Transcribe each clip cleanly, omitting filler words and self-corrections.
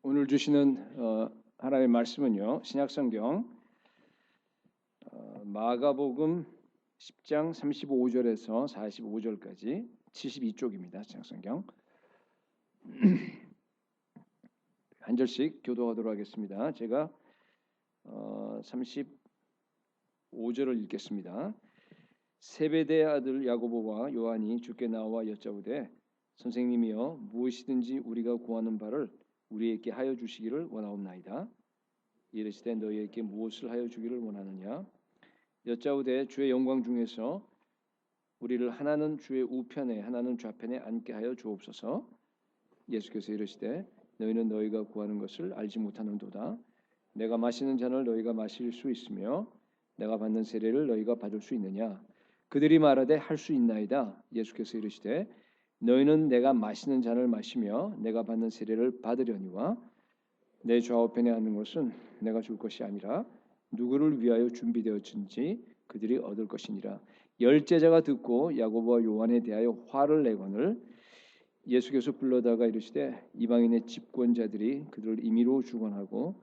오늘 주시는 하나님의 말씀은요. 신약성경 마가복음 10장 35절에서 45절까지 72쪽입니다. 신약성경 한 절씩 교도하도록 하겠습니다. 제가 35절을 읽겠습니다. 세베대의 아들 야고보와 요한이 주께 나와 여짜오되 선생님이여 무엇이든지 우리가 구하는 바를 우리에게 하여 주시기를 원하옵나이다. 이르시되 너희에게 무엇을 하여 주기를 원하느냐? 여짜오되 주의 영광 중에서 우리를 하나는 주의 우편에 하나는 좌편에 앉게 하여 주옵소서. 예수께서 이르시되 너희는 너희가 구하는 것을 알지 못하는도다. 내가 마시는 잔을 너희가 마실 수 있으며 내가 받는 세례를 너희가 받을 수 있느냐? 그들이 말하되 할 수 있나이다. 예수께서 이르시되 너희는 내가 마시는 잔을 마시며 내가 받는 세례를 받으려니와 내 좌우편에 앉는 것은 내가 줄 것이 아니라 누구를 위하여 준비되었든지 그들이 얻을 것이니라. 열 제자가 듣고 야고보와 요한에 대하여 화를 내거늘 예수께서 불러다가 이르시되 이방인의 집권자들이 그들을 임의로 주관하고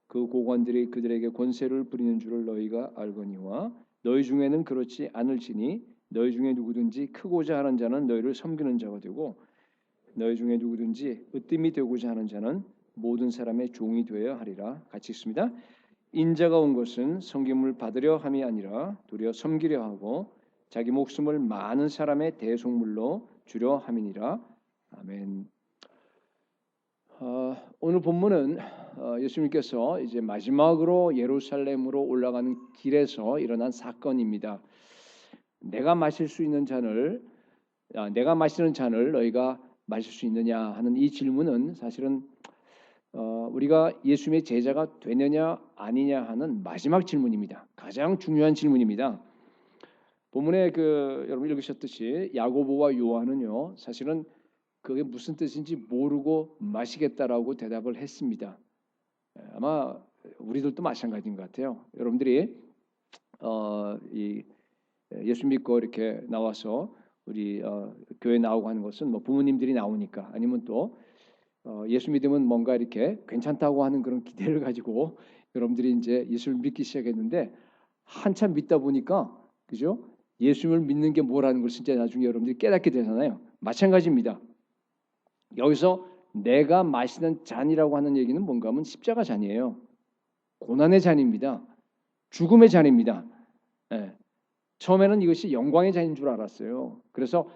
그 고관들이 그들에게 권세를 부리는 줄을 너희가 알거니와 너희 중에는 그렇지 않을지니 너희 중에 누구든지 크고자 하는 자는 너희를 섬기는 자가 되고 너희 중에 누구든지 으뜸이 되고자 하는 자는 모든 사람의 종이 되어야 하리라. 같이 읽습니다. 인자가 온 것은 섬김을 받으려 함이 아니라 도리어 섬기려 하고 자기 목숨을 많은 사람의 대속물로 주려 함이니라. 아멘. 오늘 본문은 예수님께서 이제 마지막으로 예루살렘으로 올라가는 길에서 일어난 사건입니다. 내가 마실 수 있는 잔을 내가 마시는 잔을 너희가 마실 수 있느냐 하는 이 질문은 사실은 우리가 예수님의 제자가 되느냐 아니냐 하는 마지막 질문입니다. 가장 중요한 질문입니다. 본문에 여러분 읽으셨듯이 야고보와 요한은요 사실은 그게 무슨 뜻인지 모르고 마시겠다라고 대답을 했습니다. 아마 우리들도 마찬가지인 것 같아요. 여러분들이 예수 믿고 이렇게 나와서 우리 교회 나오고 하는 것은 뭐 부모님들이 나오니까 아니면 또 예수 믿으면 뭔가 이렇게 괜찮다고 하는 그런 기대를 가지고 여러분들이 이제 예수를 믿기 시작했는데 한참 믿다 보니까 그죠? 예수를 믿는 게 뭐라는 걸 진짜 나중에 여러분들이 깨닫게 되잖아요. 마찬가지입니다. 여기서 내가 마시는 잔이라고 하는 얘기는 뭔가 하면 십자가 잔이에요. 고난의 잔입니다. 죽음의 잔입니다. 네. 처음에는 이것이 영광의 잔인 줄 알았어요. 그래서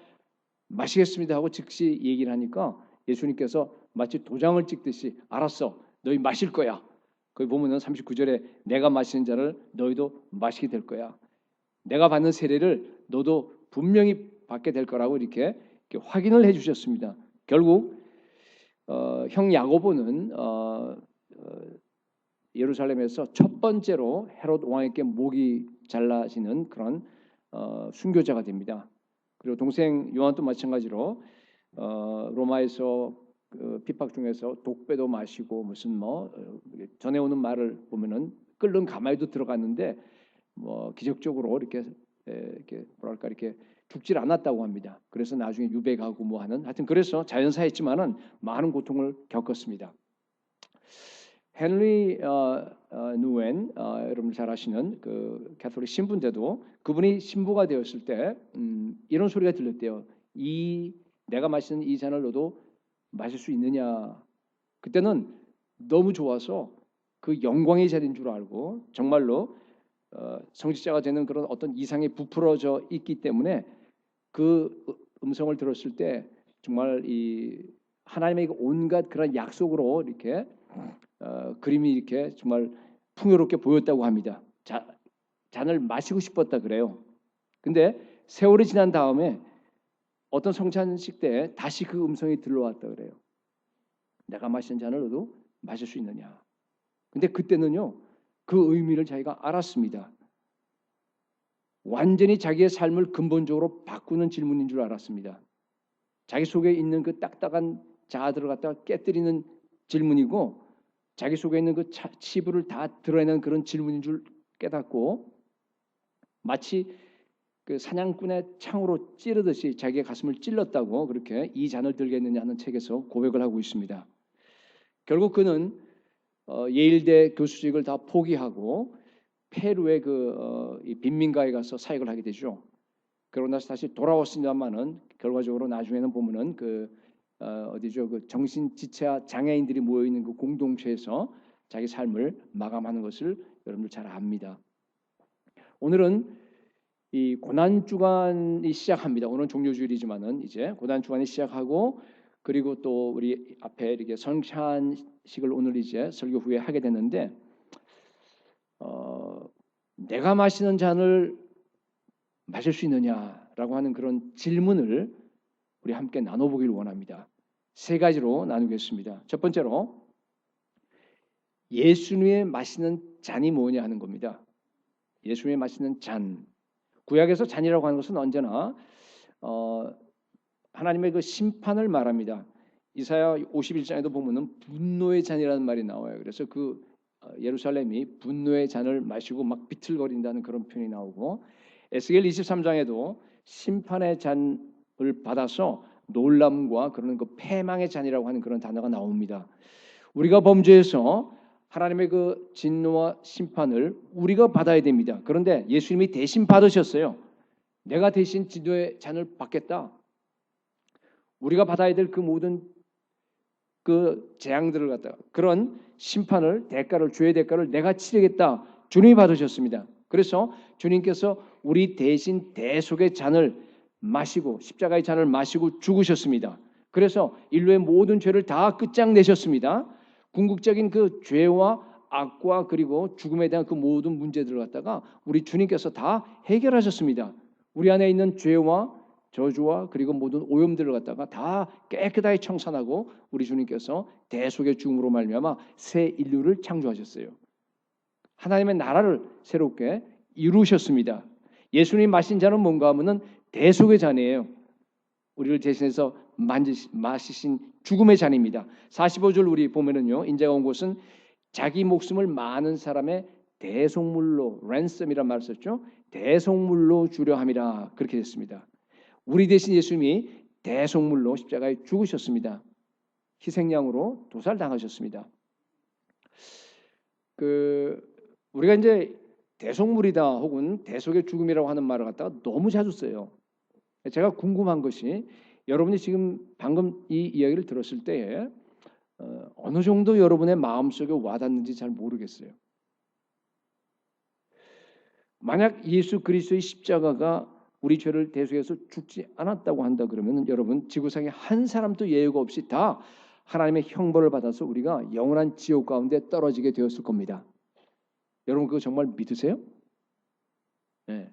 마시겠습니다 하고 즉시 얘기를 하니까 예수님께서 마치 도장을 찍듯이 알았어. 너희 마실 거야. 거기 보면은 39절에 내가 마시는 잔을 너희도 마시게 될 거야. 내가 받는 세례를 너도 분명히 받게 될 거라고 이렇게 확인을 해 주셨습니다. 결국 형 야고보는 예루살렘에서 첫 번째로 헤롯 왕에게 목이 잘라지는 그런 순교자가 됩니다. 그리고 동생 요한도 마찬가지로 로마에서 핍박 중에서 독배도 마시고 무슨 전해오는 말을 보면은 끓는 가마에도 들어갔는데 기적적으로 이렇게 뭐랄까 이렇게 죽질 않았다고 합니다. 그래서 나중에 유배가고 하는 하여튼 그래서 자연사했지만은 많은 고통을 겪었습니다. 헨리 누엔 여러분 잘 아시는 그 가톨릭 신부인데도 그분이 신부가 되었을 때 이런 소리가 들렸대요. 내가 마시는 이 잔을 너도 마실 수 있느냐? 그때는 너무 좋아서 그 영광의 자리인 줄 알고 정말로 성직자가 되는 그런 어떤 이상이 부풀어져 있기 때문에 그 음성을 들었을 때 정말 이 하나님의 온갖 그런 약속으로 이렇게 그림이 이렇게 정말 풍요롭게 보였다고 합니다. 잔을 마시고 싶었다 그래요. 근데 세월이 지난 다음에 어떤 성찬식 때 다시 그 음성이 들려왔다 그래요. 내가 마신 잔을 너도 마실 수 있느냐? 근데 그때는요 그 의미를 자기가 알았습니다. 완전히 자기의 삶을 근본적으로 바꾸는 질문인 줄 알았습니다. 자기 속에 있는 그 딱딱한 자아들을 갖다가 깨뜨리는 질문이고 자기 속에 있는 그 치부를 다 드러내는 그런 질문인 줄 깨닫고 마치 그 사냥꾼의 창으로 찌르듯이 자기의 가슴을 찔렀다고 그렇게 이 잔을 들겠느냐 하는 책에서 고백을 하고 있습니다. 결국 그는 예일대 교수직을 다 포기하고 페루의 이 빈민가에 가서 사역을 하게 되죠. 그러고 나서 다시 돌아왔습니다만은 결과적으로 나중에는 보면은 어디죠? 그 정신지체 장애인들이 모여 있는 그 공동체에서 자기 삶을 마감하는 것을 여러분들 잘 압니다. 오늘은 이 고난 주간이 시작합니다. 오늘 종료주일이지만은 이제 고난 주간이 시작하고 그리고 또 우리 앞에 이렇게 성찬식을 오늘 이제 설교 후에 하게 되는데 내가 마시는 잔을 마실 수 있느냐라고 하는 그런 질문을 우리 함께 나눠보길 원합니다. 세 가지로 나누겠습니다. 첫 번째로 예수님의 마시는 잔이 뭐냐 하는 겁니다. 예수님의 마시는 잔. 구약에서 잔이라고 하는 것은 언제나 하나님의 그 심판을 말합니다. 이사야 51장에도 보면은 분노의 잔이라는 말이 나와요. 그래서 예루살렘이 분노의 잔을 마시고 막 비틀거린다는 그런 표현이 나오고 에스겔 23장에도 심판의 잔을 받아서 놀람과 그런 그 패망의 잔이라고 하는 그런 단어가 나옵니다. 우리가 범죄해서 하나님의 그 진노와 심판을 우리가 받아야 됩니다. 그런데 예수님이 대신 받으셨어요. 내가 대신 진노의 잔을 받겠다. 우리가 받아야 될 그 모든 그 재앙들을 갖다가 그런 심판을 죄의 대가를 내가 치르겠다. 주님이 받으셨습니다. 그래서 주님께서 우리 대신 대속의 잔을 마시고 십자가의 잔을 마시고 죽으셨습니다. 그래서 인류의 모든 죄를 다 끝장내셨습니다. 궁극적인 그 죄와 악과 그리고 죽음에 대한 그 모든 문제들을 갖다가 우리 주님께서 다 해결하셨습니다. 우리 안에 있는 죄와 저주와 그리고 모든 오염들을 갖다가 다 깨끗하게 청산하고 우리 주님께서 대속의 죽음으로 말미암아 새 인류를 창조하셨어요. 하나님의 나라를 새롭게 이루셨습니다. 예수님 마신 잔은 뭔가 하면은 대속의 잔이에요. 우리를 대신해서 마시신 죽음의 잔입니다. 45절 우리 보면은요. 인자가 온 곳은 자기 목숨을 많은 사람의 대속물로 랜섬이란 말을 썼죠. 대속물로 주려 함이라 그렇게 됐습니다. 우리 대신 예수님이 대속물로 십자가에 죽으셨습니다. 희생양으로 도살당하셨습니다. 우리가 이제 대속물이다 혹은 대속의 죽음이라고 하는 말을 갖다가 너무 자주 써요. 제가 궁금한 것이 여러분이 지금 방금 이 이야기를 들었을 때에 어느 정도 여러분의 마음속에 와닿는지 잘 모르겠어요. 만약 예수 그리스도의 십자가가 우리 죄를 대속해서 죽지 않았다고 한다 그러면 여러분 지구상에 한 사람도 예외가 없이 다 하나님의 형벌을 받아서 우리가 영원한 지옥 가운데 떨어지게 되었을 겁니다. 여러분 그거 정말 믿으세요? 네.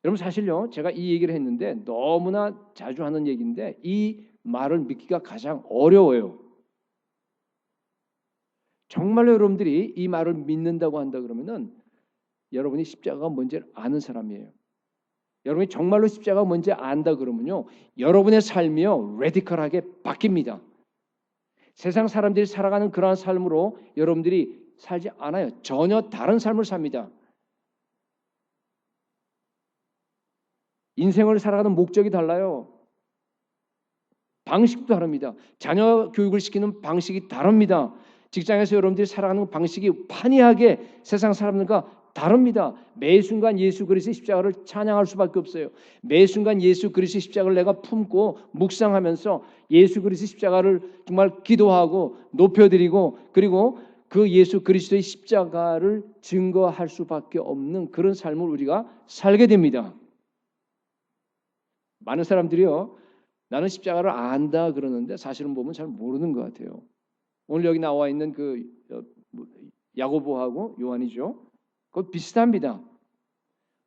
여러분 사실요 제가 이 얘기를 했는데 너무나 자주 하는 얘기인데 이 말을 믿기가 가장 어려워요. 정말로 여러분들이 이 말을 믿는다고 한다 그러면은 여러분이 십자가가 뭔지 아는 사람이에요. 여러분이 정말로 십자가가 뭔지 안다 그러면요 여러분의 삶이요 레디컬하게 바뀝니다. 세상 사람들이 살아가는 그러한 삶으로 여러분들이 살지 않아요. 전혀 다른 삶을 삽니다. 인생을 살아가는 목적이 달라요. 방식도 다릅니다. 자녀 교육을 시키는 방식이 다릅니다. 직장에서 여러분들이 살아가는 방식이 판이하게 세상 사람들과 다릅니다. 매 순간 예수 그리스도의 십자가를 찬양할 수밖에 없어요. 매 순간 예수 그리스도의 십자가를 내가 품고 묵상하면서 예수 그리스도의 십자가를 정말 기도하고 높여드리고 그리고 그 예수 그리스도의 십자가를 증거할 수밖에 없는 그런 삶을 우리가 살게 됩니다. 많은 사람들이요. 나는 십자가를 안다 그러는데 사실은 보면 잘 모르는 것 같아요. 오늘 여기 나와 있는 야고보하고 요한이죠. 그것 비슷합니다.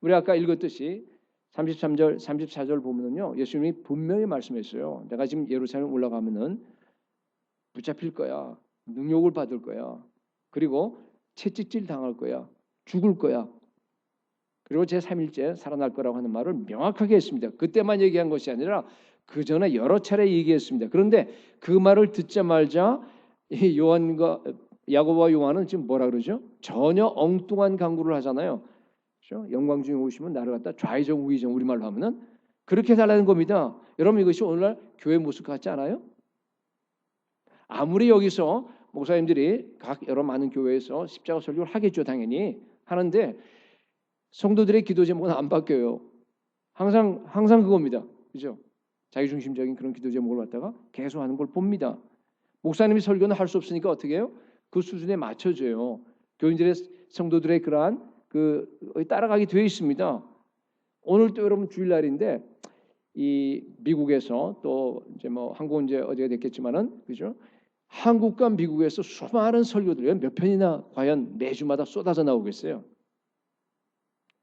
우리 아까 읽었듯이 33절, 34절 보면은요. 예수님이 분명히 말씀했어요. 내가 지금 예루살렘 올라가면은 붙잡힐 거야. 능욕을 받을 거야. 그리고 채찍질 당할 거야. 죽을 거야. 그리고 제3일째 살아날 거라고 하는 말을 명확하게 했습니다. 그때만 얘기한 것이 아니라 그 전에 여러 차례 얘기했습니다. 그런데 그 말을 듣자마자 야고보와 요한은 지금 뭐라 그러죠? 전혀 엉뚱한 강구를 하잖아요. 그렇죠? 영광 중에 오시면 나를 갖다 좌의정 우의정 우리말로 하면은 그렇게 달라는 겁니다. 여러분 이것이 오늘날 교회 모습 같지 않아요? 아무리 여기서 목사님들이 각 여러 많은 교회에서 십자가 설교를 하겠죠. 당연히 하는데 성도들의 기도 제목은 안 바뀌어요. 항상 그겁니다. 그죠? 자기중심적인 그런 기도 제목을 갖다가 계속 하는 걸 봅니다. 목사님이 설교는 할 수 없으니까 어떻게 해요? 그 수준에 맞춰줘요. 교인들의 성도들의 그러한 따라가게 되어 있습니다. 오늘 또 여러분 주일날인데 이 미국에서 또 이제 뭐 한국은 이제 어제가 됐겠지만은 그죠? 한국과 미국에서 수많은 설교들이 몇 편이나 과연 매주마다 쏟아져 나오겠어요?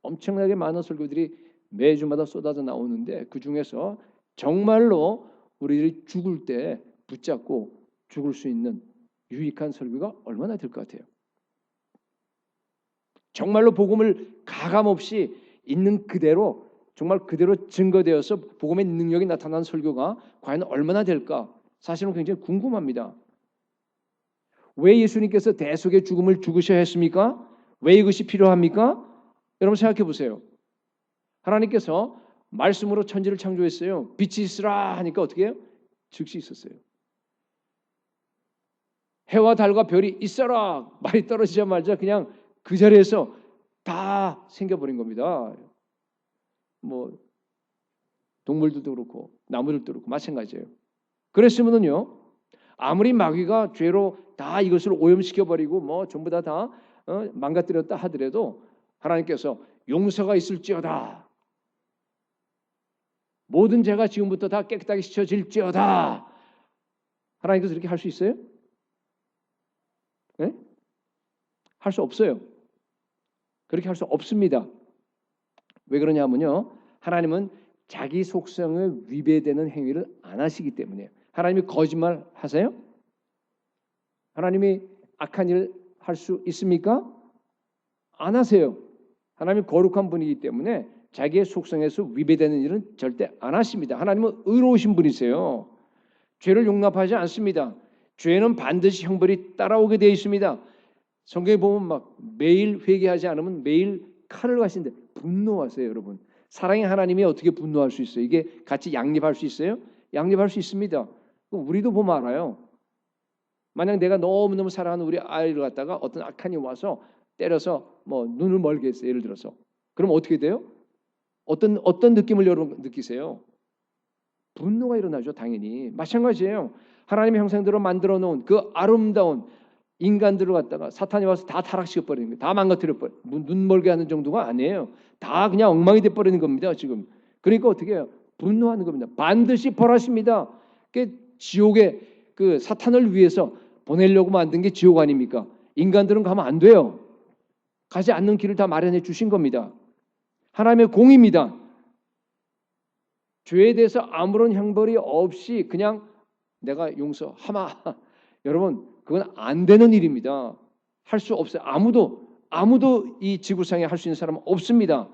엄청나게 많은 설교들이 매주마다 쏟아져 나오는데 그 중에서 정말로 우리들이 죽을 때 붙잡고 죽을 수 있는 유익한 설교가 얼마나 될 것 같아요? 정말로 복음을 가감없이 있는 그대로 정말 그대로 증거되어서 복음의 능력이 나타난 설교가 과연 얼마나 될까? 사실은 굉장히 궁금합니다. 왜 예수님께서 대속의 죽음을 죽으셔야 했습니까? 왜 이것이 필요합니까? 여러분 생각해 보세요. 하나님께서 말씀으로 천지를 창조했어요. 빛이 있으라 하니까 어떻게 해요? 즉시 있었어요. 해와 달과 별이 있어라 말이 떨어지자마자 그냥 그 자리에서 다 생겨버린 겁니다. 뭐 동물들도 그렇고 나무들도 그렇고 마찬가지예요. 그랬으면은요 아무리 마귀가 죄로 다 이것을 오염시켜버리고 뭐 전부 다 망가뜨렸다 하더라도 하나님께서 용서가 있을지어다. 모든 죄가 지금부터 다 깨끗하게 씻어질지어다. 하나님께서 이렇게 할 수 있어요? 네? 할 수 없어요. 그렇게 할 수 없습니다. 왜 그러냐면요. 하나님은 자기 속성에 위배되는 행위를 안 하시기 때문이에요. 하나님이 거짓말 하세요? 하나님이 악한 일 할 수 있습니까? 안 하세요. 하나님이 거룩한 분이기 때문에 자기의 속성에서 위배되는 일은 절대 안 하십니다. 하나님은 의로우신 분이세요. 죄를 용납하지 않습니다. 죄는 반드시 형벌이 따라오게 되어 있습니다. 성경에 보면 막 매일 회개하지 않으면 매일 칼을 가신데 분노하세요, 여러분. 사랑의 하나님이 어떻게 분노할 수 있어요? 이게 같이 양립할 수 있어요? 양립할 수 있습니다. 우리도 보면 알아요. 만약 내가 너무너무 사랑하는 우리 아이를 갖다가 어떤 악한이 와서 때려서 뭐 눈을 멀게 했어요. 예를 들어서. 그럼 어떻게 돼요? 어떤 느낌을 여러분 느끼세요? 분노가 일어나죠, 당연히. 마찬가지예요. 하나님의 형상대로 만들어 놓은 그 아름다운 인간들을 갖다가 사탄이 와서 다 타락시켜 버리는 거예요. 다 망가뜨려 버려. 눈 멀게 하는 정도가 아니에요. 다 그냥 엉망이 돼 버리는 겁니다, 지금. 그러니까 어떻게 해요? 분노하는 겁니다. 반드시 벌하십니다. 그 지옥에 그 사탄을 위해서 보내려고 만든 게 지옥 아닙니까? 인간들은 가면 안 돼요. 가지 않는 길을 다 마련해 주신 겁니다. 하나님의 공입니다. 죄에 대해서 아무런 형벌이 없이 그냥 내가 용서하마. 여러분 그건 안 되는 일입니다. 할 수 없어요. 아무도 이 지구상에 할 수 있는 사람은 없습니다.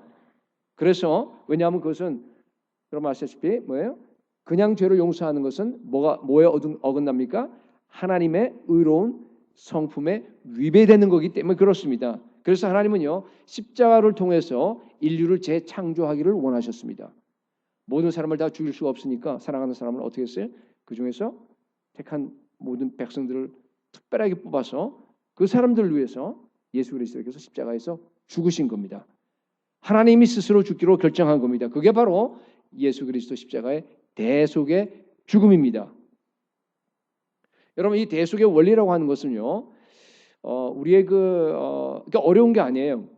그래서 왜냐하면 그것은 여러분 아시다시피 뭐예요? 그냥 죄를 용서하는 것은 뭐에 어긋납니까? 하나님의 의로운 성품에 위배되는 거기 때문에 그렇습니다. 그래서 하나님은요 십자가를 통해서 인류를 재창조하기를 원하셨습니다. 모든 사람을 다 죽일 수가 없으니까 사랑하는 사람을 어떻게 했어요? 그 중에서 택한 모든 백성들을 특별하게 뽑아서 그 사람들을 위해서 예수 그리스도께서 십자가에서 죽으신 겁니다. 하나님이 스스로 죽기로 결정한 겁니다. 그게 바로 예수 그리스도 십자가의 대속의 죽음입니다. 여러분 이 대속의 원리라고 하는 것은요, 우리의 그러니까 어려운 게 아니에요.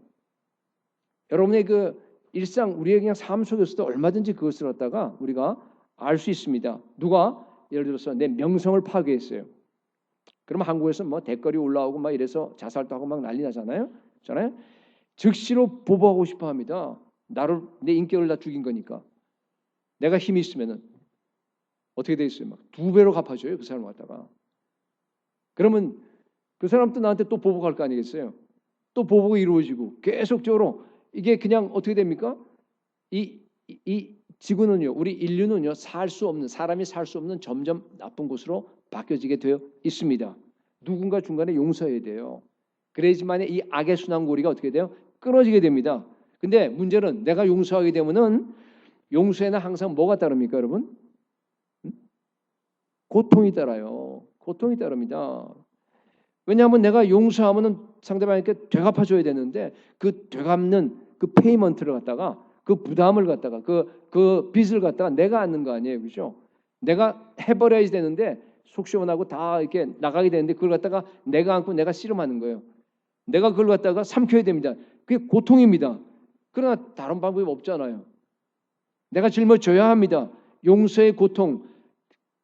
여러분의 그 일상 우리의 그냥 삶 속에서도 얼마든지 그것을 갖다가 우리가 알 수 있습니다. 누가 예를 들어서 내 명성을 파괴했어요. 그러면 한국에서 뭐 댓글이 올라오고 막 이래서 자살도 하고 막 난리 나잖아요. 즉시로 보복하고 싶어 합니다. 내 인격을 다 죽인 거니까. 내가 힘이 있으면은 어떻게 돼 있어요? 막 2배로 갚아줘요. 그 사람을 갖다가. 그러면 그 사람도 나한테 또 보복할 거 아니겠어요? 또 보복이 이루어지고 계속적으로 이게 그냥 어떻게 됩니까? 이 지구는요, 우리 인류는요, 사람이 살 수 없는 점점 나쁜 곳으로 바뀌어지게 되어 있습니다. 누군가 중간에 용서해야 돼요. 그래야지만 이 악의 순환고리가 어떻게 돼요? 끊어지게 됩니다. 근데 문제는 내가 용서하게 되면은 용서에는 항상 뭐가 따릅니까, 여러분? 고통이 따라요. 고통이 따릅니다. 왜냐하면 내가 용서하면은 상대방에게 되갚아줘야 되는데 그 되갚는 그 페이먼트를 갖다가 그 부담을 갖다가 그 빚을 갖다가 내가 안는 거 아니에요, 그렇죠? 내가 해버려야 되는데 속 시원하고 다 이렇게 나가게 되는데 그걸 갖다가 내가 안고 내가 씨름하는 거예요. 내가 그걸 갖다가 삼켜야 됩니다. 그게 고통입니다. 그러나 다른 방법이 없잖아요. 내가 짊어져야 합니다. 용서의 고통,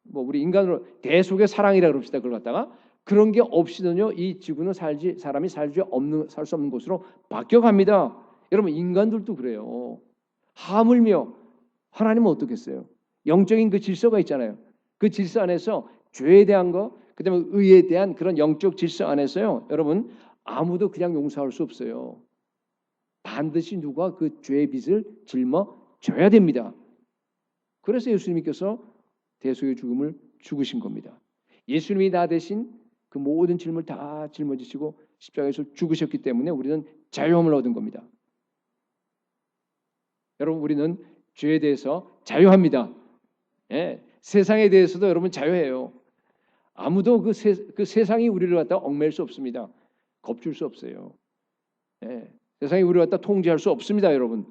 뭐 우리 인간으로 대속의 사랑이라 그럽시다. 그걸 갖다가 그런 게 없이는요 이 지구는 사람이 살 수 없는 곳으로 바뀌어갑니다. 여러분 인간들도 그래요. 하물며 하나님은 어떻겠어요? 영적인 그 질서가 있잖아요. 그 질서 안에서 죄에 대한 거, 그다음에 의에 대한 그런 영적 질서 안에서요. 여러분 아무도 그냥 용서할 수 없어요. 반드시 누가 그 죄의 빚을 짊어져야 됩니다. 그래서 예수님께서 대속의 죽음을 죽으신 겁니다. 예수님이 나 대신 그 모든 짐을 다 짊어지시고 십자가에서 죽으셨기 때문에 우리는 자유함을 얻은 겁니다. 여러분 우리는 죄에 대해서 자유합니다. 예, 세상에 대해서도 여러분 자유해요. 아무도 그 세상이 우리를 갖다 얽매일 수 없습니다. 겁줄 수 없어요. 예, 세상이 우리를 갖다 통제할 수 없습니다, 여러분.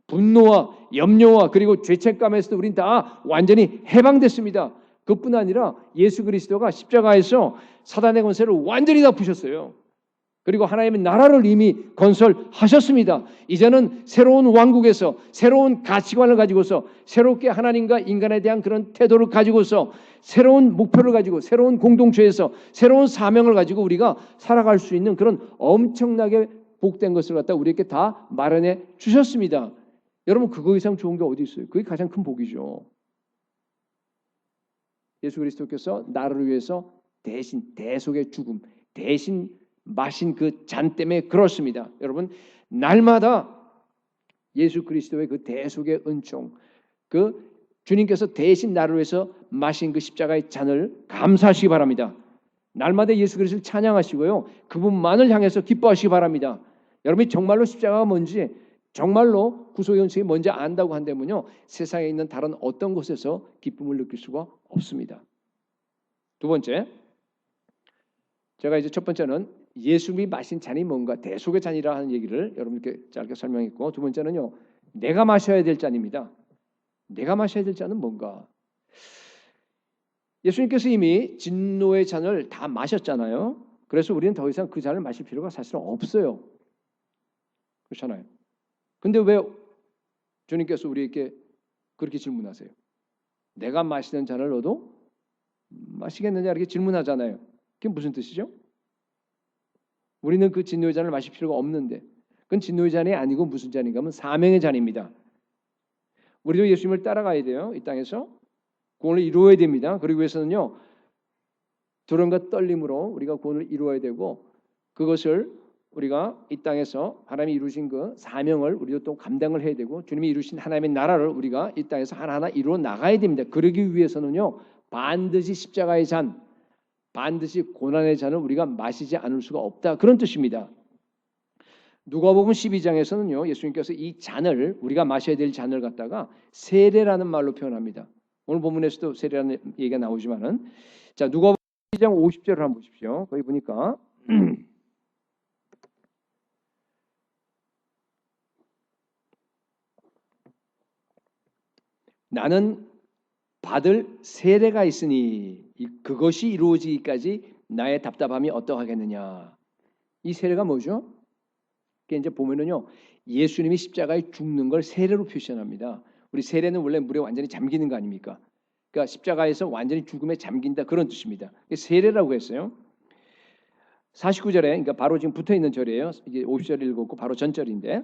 분노와 염려와 그리고 죄책감에서도 우린 다 완전히 해방됐습니다. 그뿐 아니라 예수 그리스도가 십자가에서 사단의 권세를 완전히 다 푸셨어요. 그리고 하나님의 나라를 이미 건설하셨습니다. 이제는 새로운 왕국에서 새로운 가치관을 가지고서 새롭게 하나님과 인간에 대한 그런 태도를 가지고서 새로운 목표를 가지고 새로운 공동체에서 새로운 사명을 가지고 우리가 살아갈 수 있는 그런 엄청나게 복된 것을 갖다 우리에게 다 마련해 주셨습니다. 여러분 그거 이상 좋은 게 어디 있어요? 그게 가장 큰 복이죠. 예수 그리스도께서 나를 위해서 대신 대속의 죽음, 대신 마신 그 잔 때문에 그렇습니다. 여러분 날마다 예수 그리스도의 그 대속의 은총, 그 주님께서 대신 나를 위해서 마신 그 십자가의 잔을 감사하시기 바랍니다. 날마다 예수 그리스도를 찬양하시고요. 그분만을 향해서 기뻐하시기 바랍니다. 여러분이 정말로 십자가가 뭔지 정말로 구속의 은총이 뭔지 안다고 한다면요. 세상에 있는 다른 어떤 곳에서 기쁨을 느낄 수가 없습니다. 두 번째, 제가 이제 첫 번째는 예수님이 마신 잔이 뭔가 대속의 잔이라 하는 얘기를 여러분께 짧게 설명했고 두 번째는요. 내가 마셔야 될 잔입니다. 내가 마셔야 될 잔은 뭔가? 예수님께서 이미 진노의 잔을 다 마셨잖아요. 그래서 우리는 더 이상 그 잔을 마실 필요가 사실은 없어요. 그렇잖아요. 근데 왜 주님께서 우리에게 그렇게 질문하세요? 내가 마시는 잔을 너도 마시겠느냐 이렇게 질문하잖아요. 그게 무슨 뜻이죠? 우리는 그 진노의 잔을 마실 필요가 없는데 그건 진노의 잔이 아니고 무슨 잔인가 하면 사명의 잔입니다. 우리도 예수님을 따라가야 돼요. 이 땅에서 구원을 이루어야 됩니다. 그러기 위해서는요. 두려움과 떨림으로 우리가 구원을 이루어야 되고 그것을 우리가 이 땅에서 하나님이 이루신 그 사명을 우리도 또 감당을 해야 되고 주님이 이루신 하나님의 나라를 우리가 이 땅에서 하나하나 이루어 나가야 됩니다. 그러기 위해서는요. 반드시 십자가의 잔, 반드시 고난의 잔을 우리가 마시지 않을 수가 없다. 그런 뜻입니다. 누가복음 12장에서는요. 예수님께서 이 잔을 우리가 마셔야 될 잔을 갖다가 세례라는 말로 표현합니다. 오늘 본문에서도 세례라는 얘기가 나오지만은 자 누가복음 12장 50절을 한번 보십시오. 거기 보니까 나는 받을 세례가 있으니 그것이 이루어지기까지 나의 답답함이 어떠하겠느냐. 이 세례가 뭐죠? 그게 이제 보면은요. 예수님이 십자가에 죽는 걸 세례로 표현합니다. 우리 세례는 원래 물에 완전히 잠기는 거 아닙니까? 그러니까 십자가에서 완전히 죽음에 잠긴다 그런 뜻입니다. 세례라고 했어요. 49절에 그러니까 바로 지금 붙어 있는 절이에요. 이게 50절 읽었고 바로 전절인데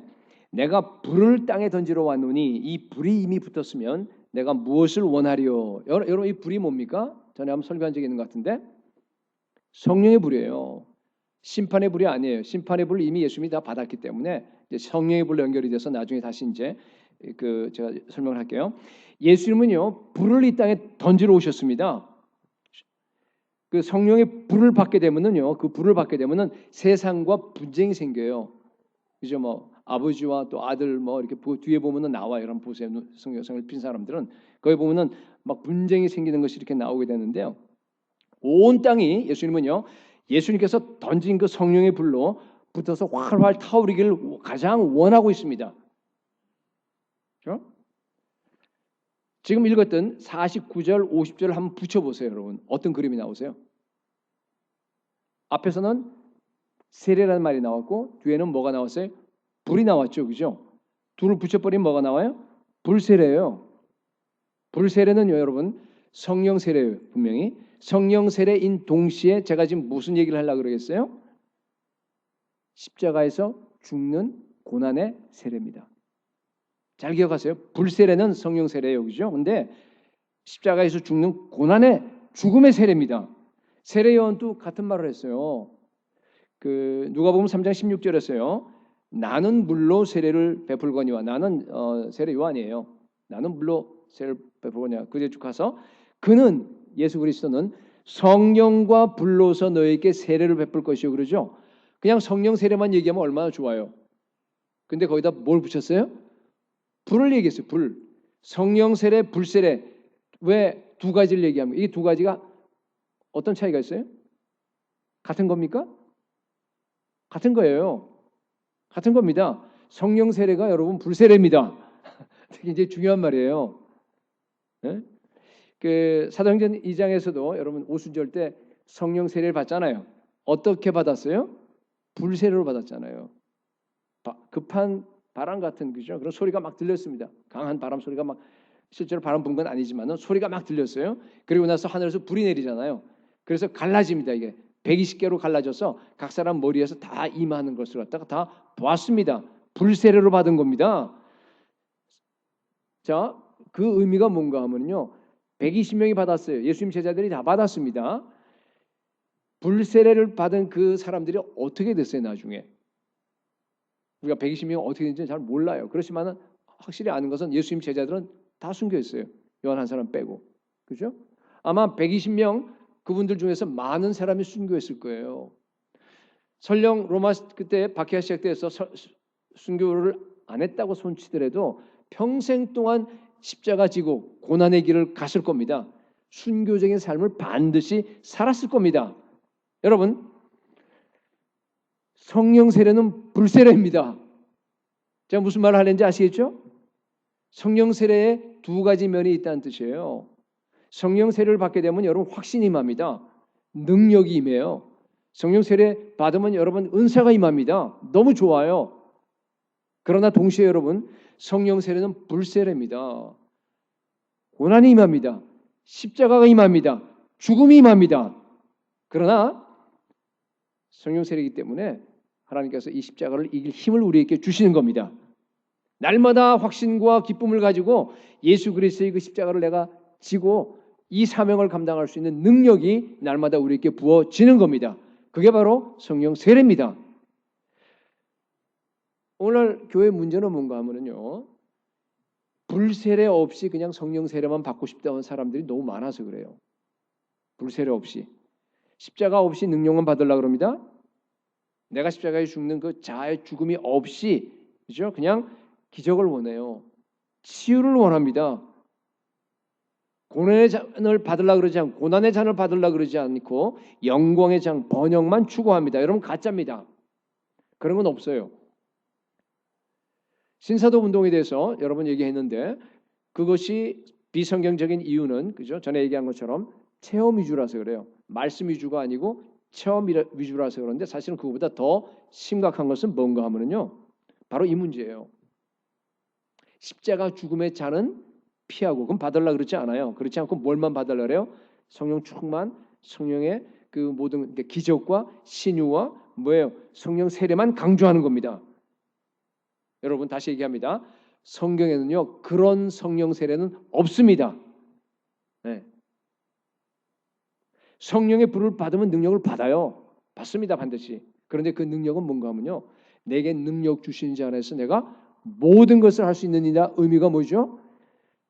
내가 불을 땅에 던지러 왔노니 이 불이 이미 붙었으면 내가 무엇을 원하리요? 여러분 이 불이 뭡니까? 전에 한번 설교한 적이 있는 것 같은데 성령의 불이에요. 심판의 불이 아니에요. 심판의 불을 이미 예수님이 다 받았기 때문에 이제 성령의 불로 연결이 돼서 나중에 다시 이제 그 제가 설명을 할게요. 예수님은요 불을 이 땅에 던지러 오셨습니다. 그 성령의 불을 받게 되면은요 그 불을 받게 되면은 세상과 분쟁이 생겨요. 그죠? 뭐 아버지와 또 아들 뭐 이렇게 뒤에 보면은 나와요. 여러분 보세요. 성경을 핀 사람들은 거기 보면은 막 분쟁이 생기는 것이 이렇게 나오게 되는데요. 온 땅이 예수님은요, 예수님께서 던진 그 성령의 불로 붙어서 활활 타오르기를 가장 원하고 있습니다. 그렇죠? 지금 읽었던 49절, 50절을 한번 붙여보세요, 여러분. 어떤 그림이 나오세요? 앞에서는 세례라는 말이 나왔고 뒤에는 뭐가 나왔어요? 불이 나왔죠, 그죠? 둘을 붙여버리면 뭐가 나와요? 불세례예요. 불세례는요, 여러분, 성령 세례예요, 분명히. 성령 세례인 동시에 제가 지금 무슨 얘기를 하려고 그러겠어요? 십자가에서 죽는 고난의 세례입니다. 잘 기억하세요. 불세례는 성령 세례예요, 그죠? 근데 십자가에서 죽는 고난의 죽음의 세례입니다. 세례 요한도 같은 말을 했어요. 그 누가복음 3장 16절에서요. 나는 물로 세례를 베풀거니와 나는 세례 요한이에요. 나는 물로 세례를 베풀거니와 그제 쭉 가서 그는 예수 그리스도는 성령과 불로서 너에게 세례를 베풀 것이요 그러죠. 그냥 성령 세례만 얘기하면 얼마나 좋아요. 근데 거기다 뭘 붙였어요? 불을 얘기했어요. 불. 성령 세례, 불 세례. 왜 두 가지를 얘기합니까? 이 두 가지가 어떤 차이가 있어요? 같은 겁니까? 같은 거예요. 같은 겁니다. 성령 세례가 여러분 불 세례입니다. 굉장히 중요한 말이에요. 네? 그 사도행전 2장에서도 여러분 오순절 때 성령 세례를 받잖아요. 어떻게 받았어요? 불 세례로 받았잖아요. 급한 바람 같은 그죠? 그런 소리가 막 들렸습니다. 강한 바람 소리가 막 실제로 바람 분 건 아니지만 소리가 막 들렸어요. 그리고 나서 하늘에서 불이 내리잖아요. 그래서 갈라집니다. 이게 120개로 갈라져서 각 사람 머리에서 다 임하는 것을 갖다가 다 보았습니다. 불세례로 받은 겁니다. 자, 그 의미가 뭔가 하면요. 120명이 받았어요. 예수님 제자들이 다 받았습니다. 불세례를 받은 그 사람들이 어떻게 됐어요, 나중에? 우리가 120명 어떻게 됐는지 잘 몰라요. 그렇지만 확실히 아는 것은 예수님 제자들은 다 순교했어요. 요한 한 사람 빼고. 그죠? 아마 120명 그분들 중에서 많은 사람이 순교했을 거예요. 설령 로마 그때 박해가 시작돼서 순교를 안 했다고 손치더라도 평생 동안 십자가 지고 고난의 길을 갔을 겁니다. 순교적인 삶을 반드시 살았을 겁니다. 여러분, 성령 세례는 불세례입니다. 제가 무슨 말을 하는지 아시겠죠? 성령 세례에 두 가지 면이 있다는 뜻이에요. 성령 세례를 받게 되면 여러분 확신이 임합니다. 능력이 임해요. 성령 세례 받으면 여러분 은사가 임합니다. 너무 좋아요. 그러나 동시에 여러분 성령 세례는 불세례입니다. 고난이 임합니다. 십자가가 임합니다. 죽음이 임합니다. 그러나 성령 세례이기 때문에 하나님께서 이 십자가를 이길 힘을 우리에게 주시는 겁니다. 날마다 확신과 기쁨을 가지고 예수 그리스도의 그 십자가를 내가 지고 이 사명을 감당할 수 있는 능력이 날마다 우리에게 부어지는 겁니다. 그게 바로 성령 세례입니다. 오늘 교회 문제는 뭔가 하면요. 불세례 없이 그냥 성령 세례만 받고 싶다는 사람들이 너무 많아서 그래요. 불세례 없이. 십자가 없이 능력만 받으려고 그럽니다. 내가 십자가에 죽는 그 자아의 죽음이 없이 그죠? 그냥 기적을 원해요. 치유를 원합니다. 고난의 잔을 받으려고 그러지 않고 고난의 잔을 받으려고 그러지 않고 영광의 장 번영만 추구합니다. 여러분 가짜입니다. 그런 건 없어요. 신사도 운동에 대해서 여러 번 얘기했는데 그것이 비성경적인 이유는 그죠? 전에 얘기한 것처럼 체험 위주라서 그래요. 말씀 위주가 아니고 체험 위주라서 그런데 사실은 그거보다 더 심각한 것은 뭔가 하면요. 바로 이 문제예요. 십자가 죽음의 잔은 피하고 그럼 받으려고 그러지 않아요. 그렇지 않고 뭘만 받으려고 그래요? 성령 충만, 성령의 그 모든 기적과 신유와 뭐예요? 성령 세례만 강조하는 겁니다. 여러분 다시 얘기합니다. 성경에는요 그런 성령 세례는 없습니다. 네. 성령의 불을 받으면 능력을 받아요. 받습니다 반드시. 그런데 그 능력은 뭔가 하면요. 내게 능력 주신 자 안에서 내가 모든 것을 할 수 있는 이다. 의미가 뭐죠?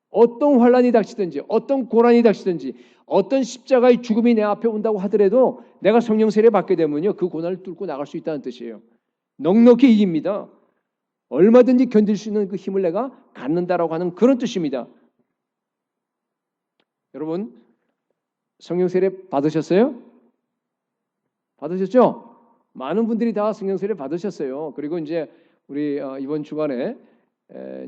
어떤 환난이 닥치든지 어떤 고난이 닥치든지 어떤 십자가의 죽음이 내 앞에 온다고 하더라도 내가 성령 세례 받게 되면요. 그 고난을 뚫고 나갈 수 있다는 뜻이에요. 넉넉히 이깁니다. 얼마든지 견딜 수 있는 그 힘을 내가 갖는다라고 하는 그런 뜻입니다. 여러분 성령 세례 받으셨어요? 받으셨죠? 많은 분들이 다 성령 세례 받으셨어요. 그리고 이제 우리 이번 주간에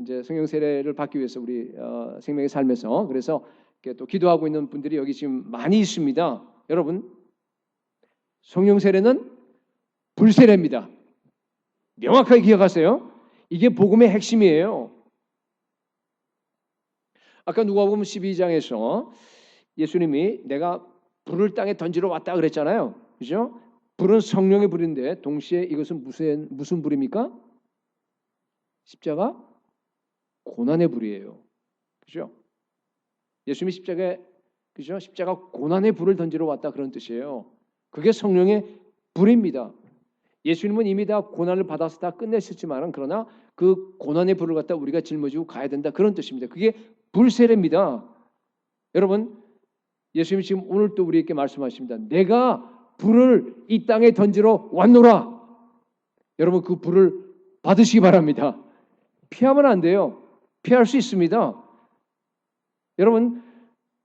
이제 성령 세례를 받기 위해서 우리 생명의 삶에서 그래서 이렇게 또 기도하고 있는 분들이 여기 지금 많이 있습니다. 여러분, 성령 세례는 불세례입니다. 명확하게 기억하세요. 이게 복음의 핵심이에요. 아까 누가복음 12장에서 예수님이 내가 불을 땅에 던지러 왔다 그랬잖아요. 그죠? 불은 성령의 불인데 동시에 이것은 무슨 불입니까? 십자가 고난의 불이에요. 그죠? 예수님이 십자가에 그죠? 십자가 고난의 불을 던지러 왔다 그런 뜻이에요. 그게 성령의 불입니다. 예수님은 이미 다 고난을 받아서 다 끝내셨지만은 그러나 그 고난의 불을 갖다 우리가 짊어지고 가야 된다 그런 뜻입니다. 그게 불세례입니다. 여러분, 예수님이 지금 오늘 또 우리에게 말씀하십니다. 내가 불을 이 땅에 던지러 왔노라. 여러분 그 불을 받으시기 바랍니다. 피하면 안 돼요. 피할 수 있습니다. 여러분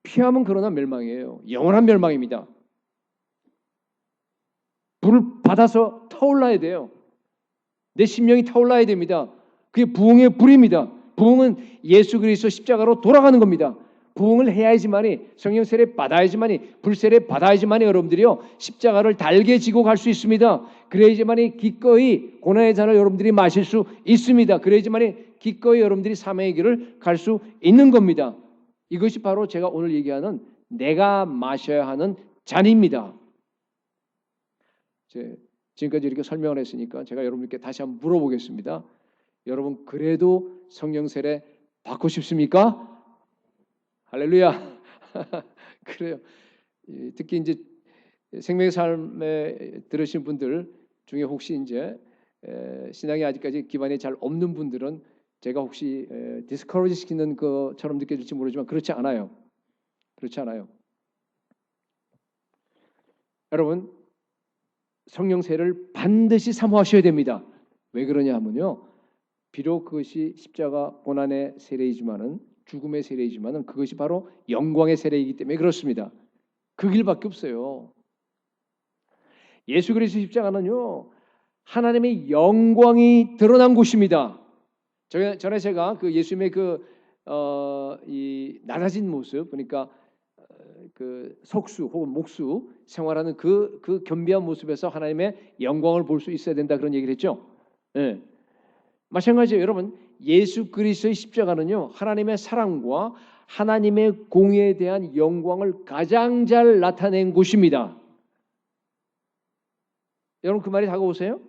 피하면 그러나 멸망이에요. 영원한 멸망입니다. 불을 받아서 타올라야 돼요. 내 심령이 타올라야 됩니다. 그게 부흥의 불입니다. 부흥은 예수 그리스도 십자가로 돌아가는 겁니다. 부흥을 해야지만이 성령 세례 받아야지만이 불세례 받아야지만이 여러분들이요 십자가를 달게 지고 갈 수 있습니다. 그래야지만이 기꺼이 고난의 잔을 여러분들이 마실 수 있습니다. 그래야지만이 기꺼이 여러분들이 사명의 길을 갈 수 있는 겁니다. 이것이 바로 제가 오늘 얘기하는 내가 마셔야 하는 잔입니다. 지금까지 이렇게 설명을 했으니까 제가 여러분께 다시 한번 물어보겠습니다. 여러분 그래도 성령 세례 받고 싶습니까? 할렐루야. 그래요. 특히 이제 생명의 삶에 들으신 분들 중에 혹시 이제 신앙이 아직까지 기반이 잘 없는 분들은 제가 혹시 디스커러지 시키는 것처럼 느껴질지 모르지만 그렇지 않아요. 그렇지 않아요. 여러분 성령 세례를 반드시 사모하셔야 됩니다. 왜 그러냐 하면요. 비록 그것이 십자가 고난의 세례이지만은 죽음의 세례이지만은 그것이 바로 영광의 세례이기 때문에 그렇습니다. 그 길밖에 없어요. 예수 그리스도 십자가는요. 하나님의 영광이 드러난 곳입니다. 전에 제가 그 예수님의 이 낮아진 모습, 그러니까 그 속수 혹은 목수 생활하는 그 겸비한 모습에서 하나님의 영광을 볼 수 있어야 된다 그런 얘기를 했죠. 네. 마찬가지예요. 여러분 예수 그리스도의 십자가는요. 하나님의 사랑과 하나님의 공의에 대한 영광을 가장 잘 나타낸 곳입니다. 여러분 그 말이 다가오세요?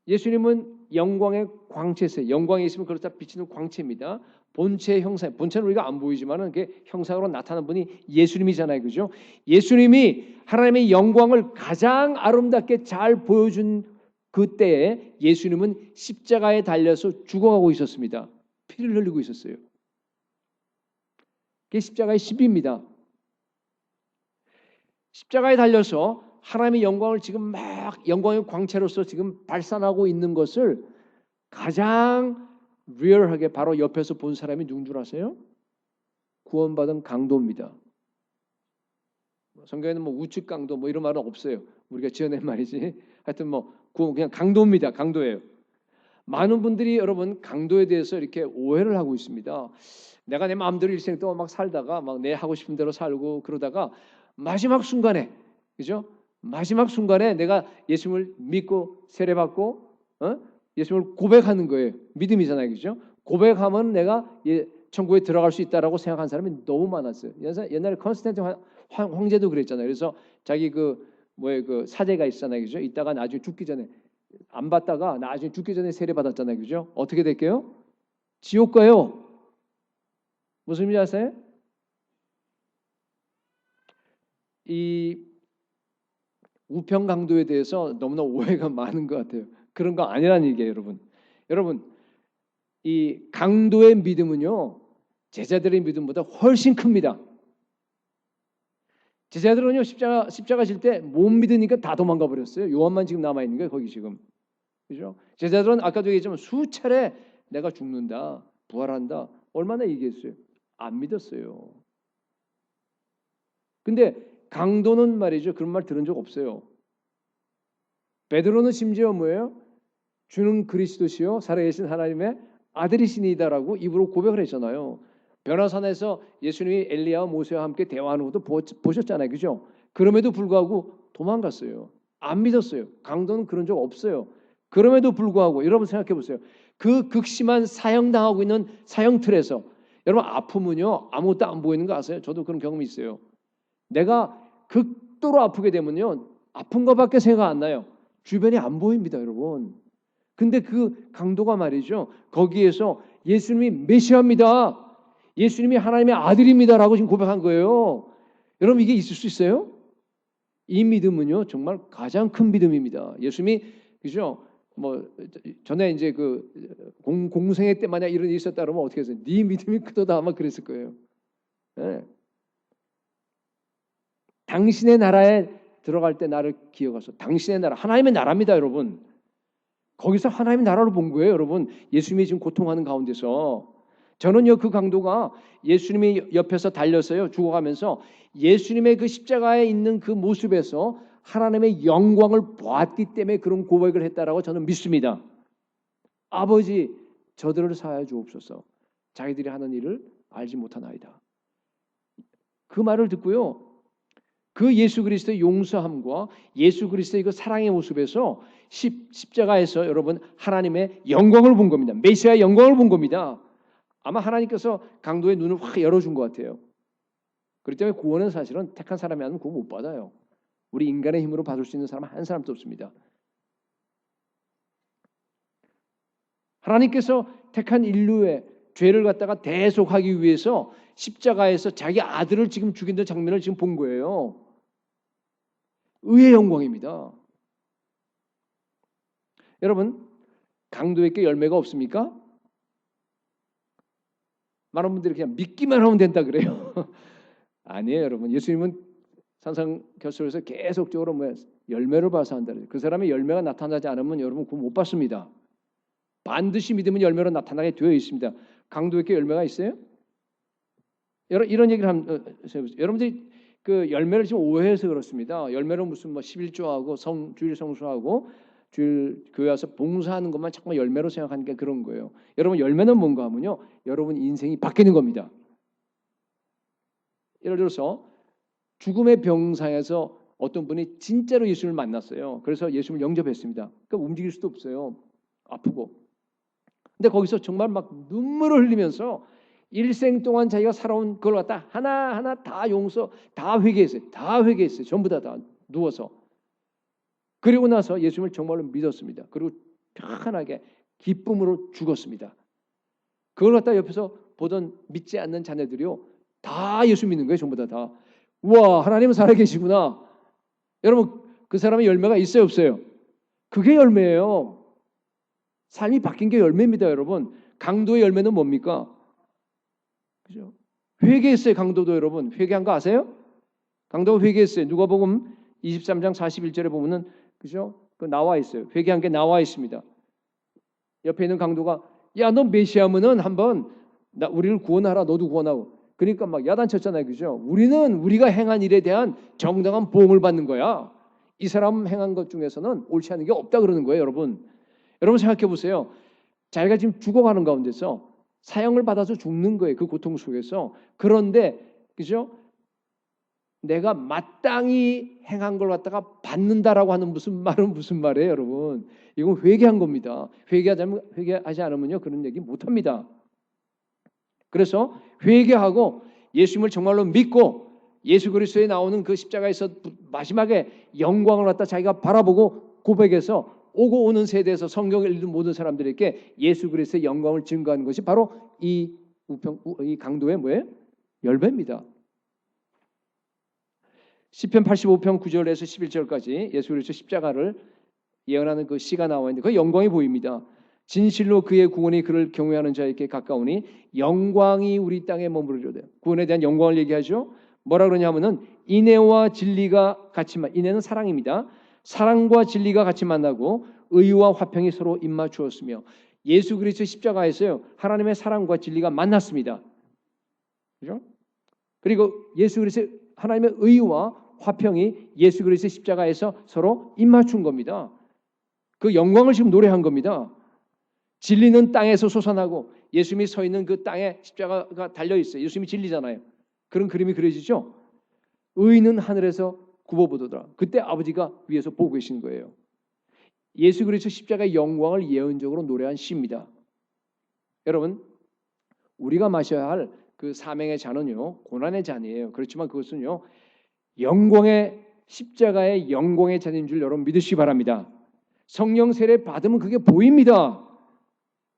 예수님은 영광의 광채세요. 영광이 있으면 그렇다 비치는 광채입니다. 본체의 형상, 본체는 우리가 안 보이지만은 그게 형상으로 나타난 분이 예수님이잖아요, 그죠? 예수님이 하나님의 영광을 가장 아름답게 잘 보여준 그때에 예수님은 십자가에 달려서 죽어가고 있었습니다. 피를 흘리고 있었어요. 그게 십자가의 신비입니다. 십자가에 달려서 하나님의 영광을 지금 막 영광의 광채로서 지금 발산하고 있는 것을 가장 리얼하게 바로 옆에서 본 사람이 누군 줄 아세요? 구원받은 강도입니다. 성경에는 뭐 우측 강도 뭐 이런 말은 없어요. 우리가 지어낸 말이지. 하여튼 뭐 그냥 강도입니다. 강도예요. 많은 분들이 여러분 강도에 대해서 이렇게 오해를 하고 있습니다. 내가 내 마음대로 일생 동안 막 살다가 막 내 하고 싶은 대로 살고 그러다가 마지막 순간에 그죠? 마지막 순간에 내가 예수님을 믿고 세례받고 예수님을 고백하는 거예요. 믿음이잖아요, 그죠? 고백하면 내가 천국에 들어갈 수 있다라고 생각한 사람이 너무 많았어요. 옛날에 컨스탄틴 황제도 그랬잖아요. 그래서 자기 그 사제가 있잖아요, 그죠? 이따가 나중에 죽기 전에 안 받다가 나중에 죽기 전에 세례 받았잖아요, 그죠? 어떻게 될게요? 지옥 가요. 무슨 의미인지 아세요? 이 우편 강도에 대해서 너무나 오해가 많은 것 같아요. 그런 거 아니라는 얘기예요, 여러분. 여러분, 이 강도의 믿음은요, 제자들의 믿음보다 훨씬 큽니다. 제자들은요, 십자가 질 때 못 믿으니까 다 도망가 버렸어요. 요한만 지금 남아 있는 거예요, 거기 지금. 그죠? 제자들은 아까도 얘기했지만 수차례 내가 죽는다, 부활한다, 얼마나 얘기했어요. 안 믿었어요. 근데 강도는 말이죠. 그런 말 들은 적 없어요. 베드로는 심지어 뭐예요? 주는 그리스도시요 살아계신 하나님의 아들이시니다라고 입으로 고백을 했잖아요. 변화산에서 예수님이 엘리야와 모세와 함께 대화하는 것도 보셨잖아요. 그죠? 그럼에도 불구하고 도망갔어요. 안 믿었어요. 강도는 그런 적 없어요. 그럼에도 불구하고 여러분 생각해 보세요. 그 극심한 사형당하고 있는 사형틀에서 여러분 아프면요 아무것도 안 보이는 거 아세요? 저도 그런 경험이 있어요. 내가 극도로 아프게 되면요 아픈 것밖에 생각 안 나요. 주변이 안 보입니다, 여러분. 근데 그 강도가 말이죠. 거기에서 예수님이 메시아입니다. 예수님이 하나님의 아들입니다라고 지금 고백한 거예요. 여러분 이게 있을 수 있어요? 이 믿음은요 정말 가장 큰 믿음입니다. 예수님이 그죠? 뭐 전에 이제 그 공생애 때 만약 이런 일이 있었다 그러면 어떻게 했어요? 네 믿음이 크도다 아마 그랬을 거예요. 네. 당신의 나라에 들어갈 때 나를 기억하소. 당신의 나라, 하나님의 나라입니다, 여러분. 거기서 하나님의 나라로 본 거예요, 여러분. 예수님이 지금 고통하는 가운데서 저는요 그 강도가 예수님이 옆에서 달렸어요, 죽어가면서 예수님의 그 십자가에 있는 그 모습에서 하나님의 영광을 보았기 때문에 그런 고백을 했다라고 저는 믿습니다. 아버지, 저들을 사하여 주옵소서. 자기들이 하는 일을 알지 못하나이다. 그 말을 듣고요. 그 예수 그리스도의 용서함과 예수 그리스도의 그 사랑의 모습에서 십자가에서 여러분 하나님의 영광을 본 겁니다. 메시아의 영광을 본 겁니다. 아마 하나님께서 강도의 눈을 확 열어준 것 같아요. 그렇기 때문에 구원은 사실은 택한 사람이 아니면 구원 못 받아요. 우리 인간의 힘으로 받을 수 있는 사람은 한 사람도 없습니다. 하나님께서 택한 인류의 죄를 갖다가 대속하기 위해서 십자가에서 자기 아들을 지금 죽이는 장면을 지금 본 거예요. 의의 영광입니다. 여러분, 강도에게 열매가 없습니까? 많은 분들이 그냥 믿기만 하면 된다 그래요. 아니에요, 여러분. 예수님은 산상교수에서 계속적으로 열매를 봐서 한다. 그 사람의 열매가 나타나지 않으면 여러분 구원 못 받습니다. 반드시 믿으면 열매로 나타나게 되어 있습니다. 강도에게 열매가 있어요? 이런 얘기를 하면 여러분들이 그 열매를 지금 오해해서 그렇습니다. 열매는 무슨 11조하고 주일 성수하고 주일 교회 와서 봉사하는 것만 자꾸 열매로 생각하는 게 그런 거예요. 여러분 열매는 뭔가 하면요. 여러분 인생이 바뀌는 겁니다. 예를 들어서 죽음의 병상에서 어떤 분이 진짜로 예수를 만났어요. 그래서 예수를 영접했습니다. 그러니까 움직일 수도 없어요. 아프고. 근데 거기서 정말 막 눈물을 흘리면서 일생 동안 자기가 살아온 그걸 갖다 하나하나 다 용서, 다 회개했어요. 다 회개했어요. 전부 다 누워서. 그리고 나서 예수님을 정말로 믿었습니다. 그리고 편하게 기쁨으로 죽었습니다. 그걸 갖다 옆에서 보던 믿지 않는 자녀들이요. 다 예수 믿는 거예요. 전부 다. 우와, 하나님은 살아계시구나. 여러분, 그 사람의 열매가 있어요, 없어요? 그게 열매예요. 삶이 바뀐 게 열매입니다, 여러분. 강도의 열매는 뭡니까? 그죠? 회개했어요, 강도도 여러분. 회개한 거 아세요? 강도가 회개했어요. 누가복음 23장 41절에 보면은 그죠? 그 나와 있어요. 회개한 게 나와 있습니다. 옆에 있는 강도가 야, 너 메시아면은 한번 우리를 구원하라. 너도 구원하고. 그러니까 막 야단쳤잖아요. 그죠? 우리가 행한 일에 대한 정당한 보응을 받는 거야. 이 사람 행한 것 중에서는 옳지 않은 게 없다 그러는 거예요, 여러분. 여러분 생각해 보세요. 자기가 지금 죽어가는 가운데서 사형을 받아서 죽는 거예요. 그 고통 속에서. 그런데 그죠? 내가 마땅히 행한 걸 갖다가 받는다라고 하는 무슨 말이에요, 여러분? 이건 회개한 겁니다. 회개하지 않으면요 그런 얘기 못 합니다. 그래서 회개하고 예수님을 정말로 믿고 예수 그리스도에 나오는 그 십자가에서 마지막에 영광을 갖다 자기가 바라보고 고백해서 오고 오는 세대에서 성경을 읽는 모든 사람들에게 예수 그리스도의 영광을 증거하는 것이 바로 이 강도의 뭐예요? 열매입니다. 시편 85편 9절에서 11절까지 예수 그리스도 십자가를 예언하는 그 시가 나와 있는데 그 영광이 보입니다. 진실로 그의 구원이 그를 경외하는 자에게 가까우니 영광이 우리 땅에 머무르려되. 구원에 대한 영광을 얘기하죠. 뭐라 그러냐면은 인애와 진리가 같이 인애는 사랑입니다. 사랑과 진리가 같이 만나고 의와 화평이 서로 입맞추었으며 예수 그리스도 십자가에서요 하나님의 사랑과 진리가 만났습니다. 그죠? 그리고 예수 그리스도 하나님의 의와 화평이 예수 그리스도의 십자가에서 서로 입맞춘 겁니다. 그 영광을 지금 노래한 겁니다. 진리는 땅에서 솟아나고 예수님이 서 있는 그 땅에 십자가가 달려 있어요. 예수님이 진리잖아요. 그런 그림이 그려지죠. 의는 하늘에서 굽어보더라. 그때 아버지가 위에서 보고 계신 거예요. 예수 그리스도 십자가의 영광을 예언적으로 노래한 시입니다. 여러분, 우리가 마셔야 할 그 사명의 잔은요, 고난의 잔이에요. 그렇지만 그것은요, 영광의 십자가의 영광의 잔인 줄 여러분 믿으시기 바랍니다. 성령 세례 받으면 그게 보입니다.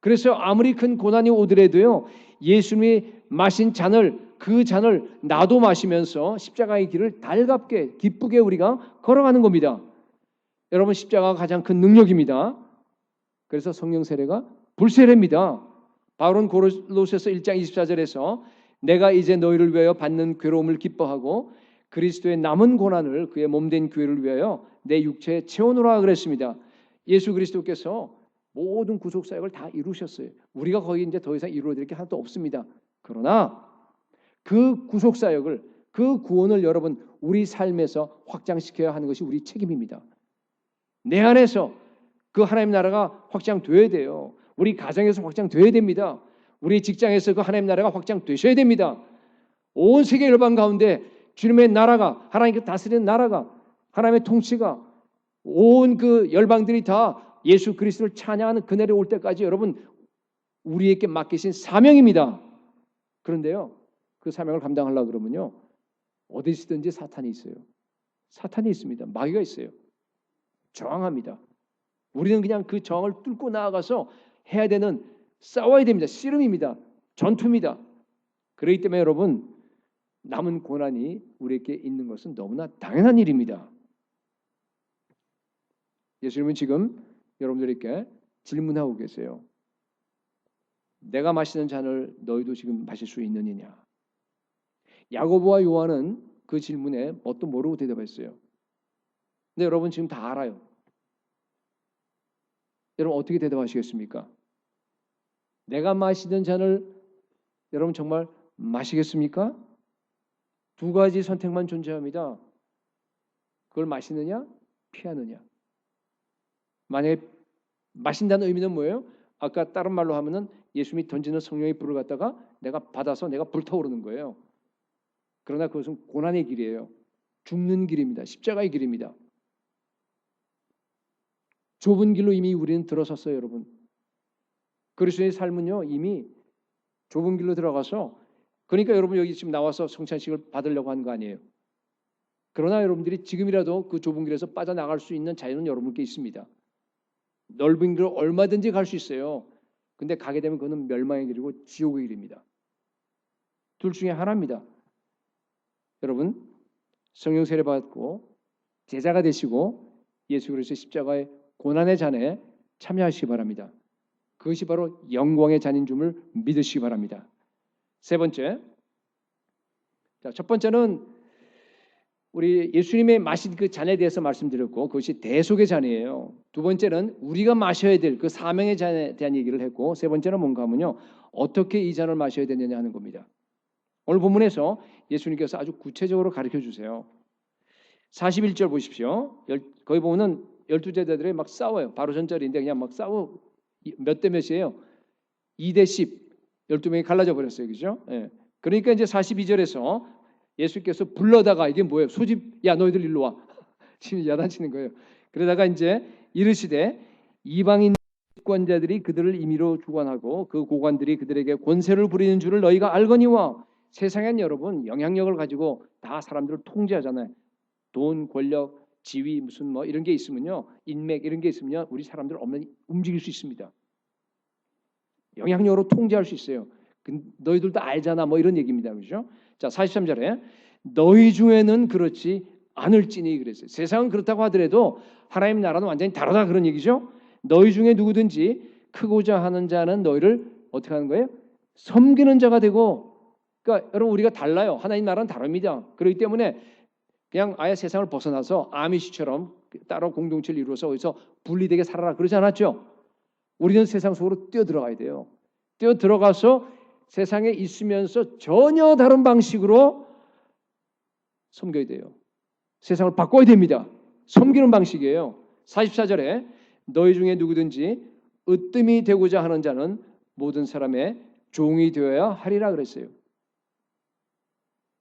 그래서 아무리 큰 고난이 오더라도요, 예수님이 마신 잔을, 그 잔을 나도 마시면서 십자가의 길을 달갑게 기쁘게 우리가 걸어가는 겁니다. 여러분, 십자가가 가장 큰 능력입니다. 그래서 성령 세례가 불세례입니다. 바울은 고로새서 1장 24절에서 내가 이제 너희를 위하여 받는 괴로움을 기뻐하고 그리스도의 남은 고난을 그의 몸된 교회를 위하여 내 육체에 채워놓으라 그랬습니다. 예수 그리스도께서 모든 구속 사역을 다 이루셨어요. 우리가 거기 이제 더 이상 이루어드릴 게 하나도 없습니다. 그러나 그 구속 사역을, 그 구원을 여러분 우리 삶에서 확장시켜야 하는 것이 우리 책임입니다. 내 안에서 그 하나님 나라가 확장돼야 돼요. 우리 가정에서 확장돼야 됩니다. 우리 직장에서 그 하나님 나라가 확장되셔야 됩니다. 온 세계 열방 가운데 주님의 나라가, 하나님께 다스리는 나라가, 하나님의 통치가 온 그 열방들이 다 예수 그리스도를 찬양하는 그날이 올 때까지 여러분 우리에게 맡기신 사명입니다. 그런데요, 그 사명을 감당하려고 그러면요, 어디서든지 사탄이 있어요. 사탄이 있습니다. 마귀가 있어요. 저항합니다. 우리는 그냥 그 저항을 뚫고 나아가서 해야 되는, 싸워야 됩니다. 씨름입니다. 전투입니다. 그렇기 때문에 여러분, 남은 고난이 우리에게 있는 것은 너무나 당연한 일입니다. 예수님은 지금 여러분들에게 질문하고 계세요. 내가 마시는 잔을 너희도 지금 마실 수 있느냐? 야고보와 요한은 그 질문에 뭣도 모르고 대답했어요. 근데 여러분 지금 다 알아요. 여러분 어떻게 대답하시겠습니까? 내가 마시는 잔을 여러분 정말 마시겠습니까? 두 가지 선택만 존재합니다. 그걸 마시느냐, 피하느냐. 만약에 마신다는 의미는 뭐예요? 아까 다른 말로 하면은 예수님이 던지는 성령의 불을 갖다가 내가 받아서 내가 불타오르는 거예요. 그러나 그것은 고난의 길이에요. 죽는 길입니다. 십자가의 길입니다. 좁은 길로 이미 우리는 들어섰어요, 여러분. 그리스도의 삶은요, 이미 좁은 길로 들어가서, 그러니까 여러분 여기 지금 나와서 성찬식을 받으려고 하는 거 아니에요. 그러나 여러분들이 지금이라도 그 좁은 길에서 빠져나갈 수 있는 자유는 여러분께 있습니다. 넓은 길로 얼마든지 갈 수 있어요. 근데 가게 되면 그거는 멸망의 길이고 지옥의 길입니다. 둘 중에 하나입니다. 여러분, 성령 세례 받고 제자가 되시고 예수 그리스도의 십자가의 고난의 잔에 참여하시기 바랍니다. 그것이 바로 영광의 잔인 줌을 믿으시기 바랍니다. 세 번째, 첫 번째는 우리 예수님의 마신 그 잔에 대해서 말씀드렸고 그것이 대속의 잔이에요. 두 번째는 우리가 마셔야 될 그 사명의 잔에 대한 얘기를 했고, 세 번째는 뭔가 하면요, 어떻게 이 잔을 마셔야 되느냐 하는 겁니다. 오늘 본문에서 예수님께서 아주 구체적으로 가르쳐 주세요. 41절 보십시오. 거기 보면은 12제자들이 막 싸워요. 바로 전절인데 그냥 막 싸워. 몇 대 몇이에요? 2대 10. 12명이 갈라져 버렸어요. 그죠? 예. 그러니까 이제 42절에서 예수께서 불러다가, 이게 뭐예요? 소집, 야 너희들 일로 와. 지금 야단치는 거예요. 그러다가 이제 이르시되 이방인 권자들이 그들을 임의로 주관하고 그 고관들이 그들에게 권세를 부리는 줄을 너희가 알거니와. 세상엔 여러분 영향력을 가지고 다 사람들을 통제하잖아요. 돈, 권력, 지위, 무슨 뭐 이런 게 있으면요, 인맥 이런 게 있으면요, 우리 사람들 없는 움직일 수 있습니다. 영향력으로 통제할 수 있어요. 너희들도 알잖아, 뭐 이런 얘기입니다, 그렇죠? 자, 43절에 너희 중에는 그렇지 않을지니 그랬어요. 세상은 그렇다고 하더라도 하나님 나라는 완전히 다르다 그런 얘기죠. 너희 중에 누구든지 크고자 하는 자는 너희를 어떻게 하는 거예요? 섬기는 자가 되고. 그러니까 여러분 우리가 달라요. 하나님 나라는 다릅니다. 그렇기 때문에 그냥 아예 세상을 벗어나서 아미시처럼 따로 공동체를 이루어서 거기서 분리되게 살아라 그러지 않았죠. 우리는 세상 속으로 뛰어들어가야 돼요. 뛰어들어가서 세상에 있으면서 전혀 다른 방식으로 섬겨야 돼요. 세상을 바꿔야 됩니다. 섬기는 방식이에요. 44절에 너희 중에 누구든지 으뜸이 되고자 하는 자는 모든 사람의 종이 되어야 하리라 그랬어요.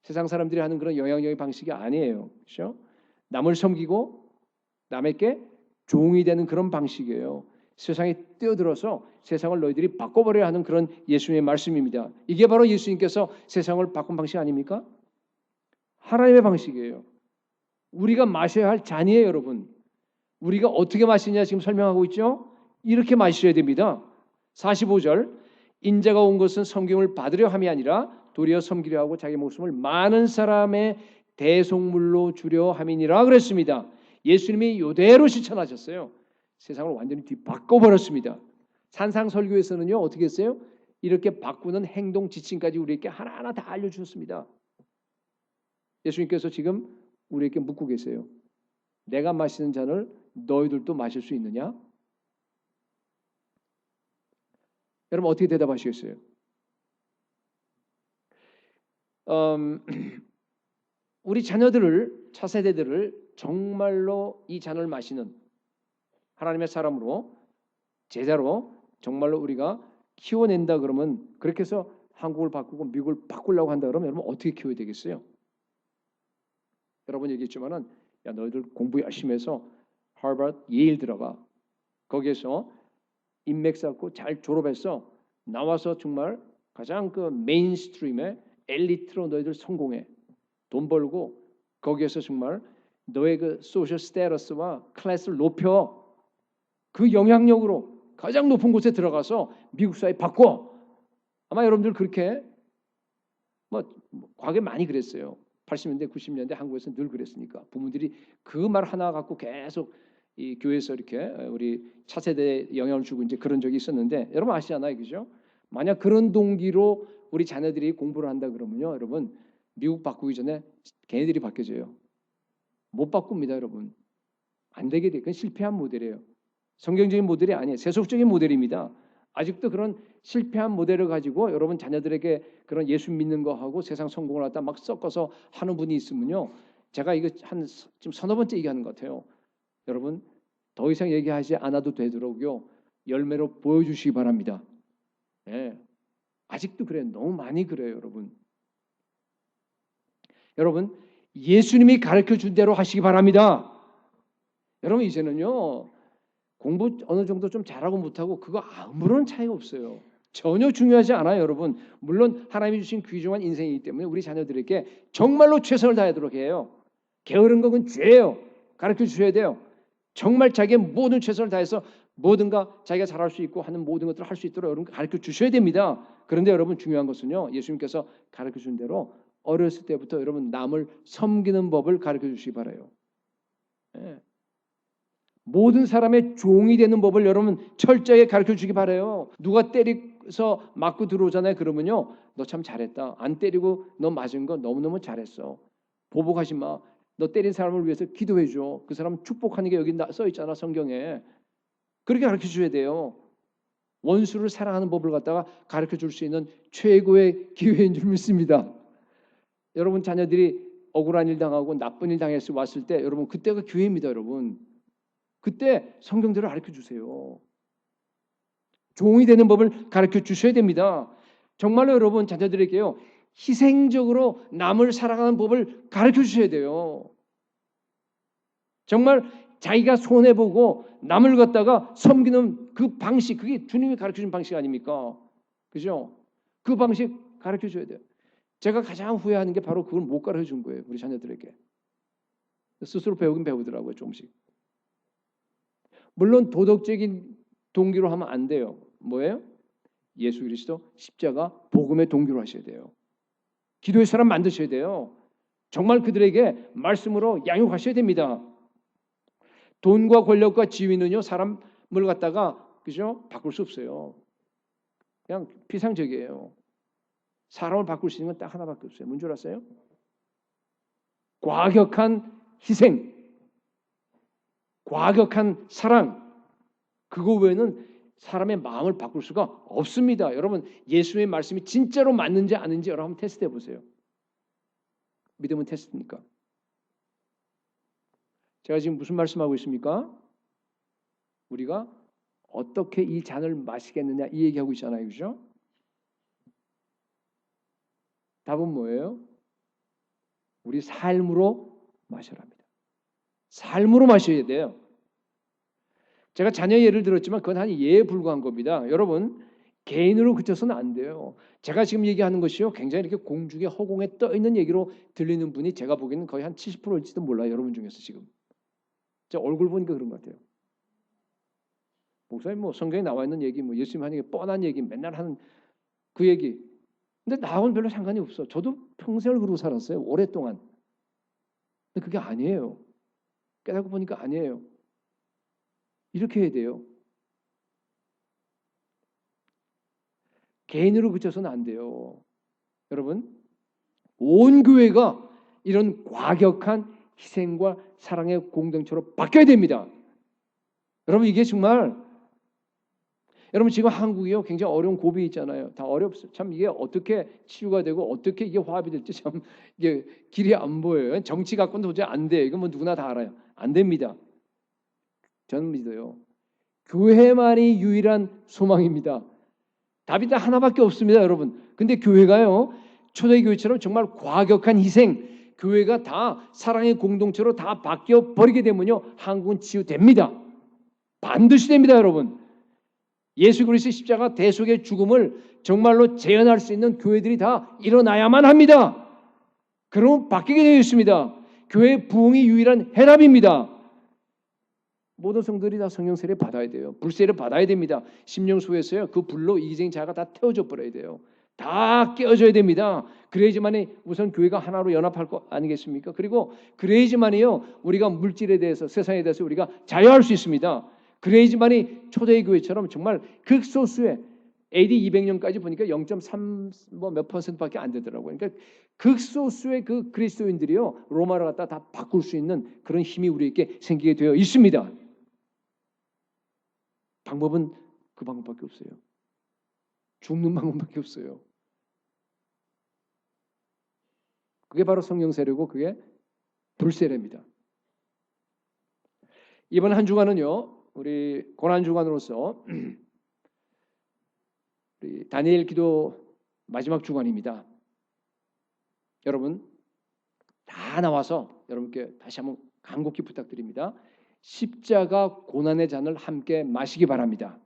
세상 사람들이 하는 그런 영향력의 방식이 아니에요. 그렇죠? 남을 섬기고 남에게 종이 되는 그런 방식이에요. 세상에 뛰어들어서 세상을 너희들이 바꿔버려야 하는 그런 예수님의 말씀입니다. 이게 바로 예수님께서 세상을 바꾼 방식 아닙니까? 하나님의 방식이에요. 우리가 마셔야 할 잔이에요, 여러분. 우리가 어떻게 마시냐 지금 설명하고 있죠? 이렇게 마셔야 됩니다. 45절 인자가 온 것은 섬김을 받으려 함이 아니라 도리어 섬기려 하고 자기 목숨을 많은 사람의 대속물로 주려 함이니라 그랬습니다. 예수님이 이대로 실천하셨어요. 세상을 완전히 뒤바꿔버렸습니다. 산상설교에서는요 어떻게 했어요? 이렇게 바꾸는 행동 지침까지 우리에게 하나하나 다 알려주셨습니다. 예수님께서 지금 우리에게 묻고 계세요. 내가 마시는 잔을 너희들도 마실 수 있느냐? 여러분 어떻게 대답하시겠어요? 우리 자녀들을 차세대들을 정말로 이 잔을 마시는 하나님의 사람으로 제자로 정말로 우리가 키워낸다 그러면 그렇게 해서 한국을 바꾸고 미국을 바꾸려고 한다 그러면 여러분 어떻게 키워야 되겠어요? 여러분 얘기했지만은 야 너희들 공부 열심히 해서 하버드, 예일 들어가 거기에서 인맥 쌓고 잘 졸업해서 나와서 정말 가장 그 메인스트림의 엘리트로 너희들 성공해 돈 벌고 거기에서 정말 너의 그 소셜 스테이터스와 클래스를 높여 그 영향력으로 가장 높은 곳에 들어가서 미국 사회 바꿔. 아마 여러분들 그렇게 뭐 과거에 많이 그랬어요. 80년대, 90년대 한국에서 늘 그랬으니까 부모들이 그 말 하나 갖고 계속 이 교회에서 이렇게 우리 차세대에 영향을 주고 이제 그런 적이 있었는데 여러분 아시잖아요, 그죠? 만약 그런 동기로 우리 자녀들이 공부를 한다 그러면요, 여러분 미국 바꾸기 전에 걔네들이 바뀌어져요. 못 바꿉니다, 여러분. 안 되게 돼. 그건 실패한 모델이에요. 성경적인 모델이 아니에요. 세속적인 모델입니다. 아직도 그런 실패한 모델을 가지고 여러분 자녀들에게 그런 예수 믿는 거하고 세상 성공을 갖다 막 섞어서 하는 분이 있으면요. 제가 이거 한 지금 서너 번째 얘기하는 것 같아요. 여러분 더 이상 얘기하지 않아도 되도록요. 열매로 보여주시기 바랍니다. 네. 아직도 그래요. 너무 많이 그래요, 여러분. 여러분 예수님이 가르쳐준 대로 하시기 바랍니다. 여러분 이제는요. 공부 어느 정도 좀 잘하고 못하고 그거 아무런 차이가 없어요. 전혀 중요하지 않아요, 여러분. 물론 하나님이 주신 귀중한 인생이기 때문에 우리 자녀들에게 정말로 최선을 다하도록 해요. 게으른 것은 죄예요. 가르쳐 주셔야 돼요. 정말 자기의 모든 최선을 다해서 뭐든가 자기가 잘할 수 있고 하는 모든 것들을 할 수 있도록 여러분 가르쳐 주셔야 됩니다. 그런데 여러분 중요한 것은요. 예수님께서 가르쳐 준 대로 어렸을 때부터 여러분 남을 섬기는 법을 가르쳐 주시기 바라요. 네. 모든 사람의 종이 되는 법을 여러분 철저하게 가르쳐 주기 바라요. 누가 때려서 맞고 들어오잖아요. 그러면요. 너 참 잘했다. 안 때리고 너 맞은 거 너무너무 잘했어. 보복하지 마. 너 때린 사람을 위해서 기도해 줘. 그 사람 축복하는 게 여기 써 있잖아. 성경에. 그렇게 가르쳐 줘야 돼요. 원수를 사랑하는 법을 갖다가 가르쳐 줄 수 있는 최고의 기회인 줄 믿습니다. 여러분 자녀들이 억울한 일 당하고 나쁜 일 당해서 왔을 때 여러분 그때가 기회입니다. 여러분. 그때 성경대로 가르쳐 주세요. 종이 되는 법을 가르쳐 주셔야 됩니다. 정말로 여러분 자녀들에게요. 희생적으로 남을 사랑하는 법을 가르쳐 주셔야 돼요. 정말 자기가 손해보고 남을 갖다가 섬기는 그 방식, 그게 주님이 가르쳐준 방식 아닙니까? 그죠? 그 방식 가르쳐 줘야 돼요. 제가 가장 후회하는 게 바로 그걸 못 가르쳐 준 거예요. 우리 자녀들에게. 스스로 배우긴 배우더라고요. 조금씩. 물론 도덕적인 동기로 하면 안 돼요. 뭐예요? 예수 그리스도 십자가 복음의 동기로 하셔야 돼요. 기도의 사람 만드셔야 돼요. 정말 그들에게 말씀으로 양육하셔야 됩니다. 돈과 권력과 지위는요 사람을 갖다가 그죠 바꿀 수 없어요. 그냥 피상적이에요. 사람을 바꿀 수 있는 건 딱 하나밖에 없어요. 뭔 줄 아세요? 과격한 희생, 과격한 사랑. 그거 외에는 사람의 마음을 바꿀 수가 없습니다. 여러분 예수의 말씀이 진짜로 맞는지 아닌지 여러분 한번 테스트해 보세요. 믿음은 테스트니까. 제가 지금 무슨 말씀하고 있습니까? 우리가 어떻게 이 잔을 마시겠느냐 이 얘기하고 있잖아요. 그죠? 답은 뭐예요? 우리 삶으로 마셔야 합니다. 삶으로 마셔야 돼요. 제가 자녀 예를 들었지만 그건 한 예에 불과한 겁니다. 여러분 개인으로 그쳐서는 안 돼요. 제가 지금 얘기하는 것이요 굉장히 이렇게 공중에 허공에 떠 있는 얘기로 들리는 분이 제가 보기에는 거의 한 70%일지도 몰라요. 여러분 중에서 지금 제 얼굴 보니까 그런 것 같아요. 목사님 뭐 성경에 나와 있는 얘기 뭐 예수님 하는 게 뻔한 얘기 맨날 하는 그 얘기. 근데 나하고는 별로 상관이 없어. 저도 평생을 그러고 살았어요. 오랫동안. 근데 그게 아니에요. 깨닫고 보니까 아니에요. 이렇게 해야 돼요. 개인으로 그쳐서는 안 돼요. 여러분 온 교회가 이런 과격한 희생과 사랑의 공동체로 바뀌어야 됩니다. 여러분 이게 정말 여러분 지금 한국이요 굉장히 어려운 고비 있잖아요. 다 어렵어요. 참 이게 어떻게 치유가 되고 어떻게 이게 화합이 될지 참 이게 길이 안 보여요. 정치 갖고는 도저히 안 돼. 이건 뭐 누구나 다 알아요. 안 됩니다. 저는 믿어요. 교회만이 유일한 소망입니다. 답이 다 하나밖에 없습니다, 여러분. 근데 교회가요 초대교회처럼 정말 과격한 희생, 교회가 다 사랑의 공동체로 다 바뀌어 버리게 되면요 한국은 치유됩니다. 반드시 됩니다, 여러분. 예수 그리스도의 십자가 대속의 죽음을 정말로 재현할 수 있는 교회들이 다 일어나야만 합니다. 그러면 바뀌게 되어 있습니다. 교회의 부흥이 유일한 해답입니다. 모든 성들이 다 성령 세례 받아야 돼요. 불세례 받아야 됩니다. 심령소에서요 그 불로 이기적인 자가 다 태워져 버려야 돼요. 다 깨어져야 됩니다. 그래야지만이 우선 교회가 하나로 연합할 거 아니겠습니까? 그리고 그래야지만이요 우리가 물질에 대해서 세상에 대해서 우리가 자유할 수 있습니다. 그래야지만이 초대교회처럼 정말 극소수의 AD 200년까지 보니까 0.3 뭐 몇 %밖에 안 되더라고요. 그러니까 극소수의 그 그리스도인들이요 로마를 갖다 다 바꿀 수 있는 그런 힘이 우리에게 생기게 되어 있습니다. 방법은 그 방법밖에 없어요. 죽는 방법밖에 없어요. 그게 바로 성령 세례고 그게 불세례입니다. 이번 한 주간은요 우리 고난 주간으로서 우리 다니엘 기도 마지막 주간입니다. 여러분 다 나와서 여러분께 다시 한번 간곡히 부탁드립니다. 십자가 고난의 잔을 함께 마시기 바랍니다.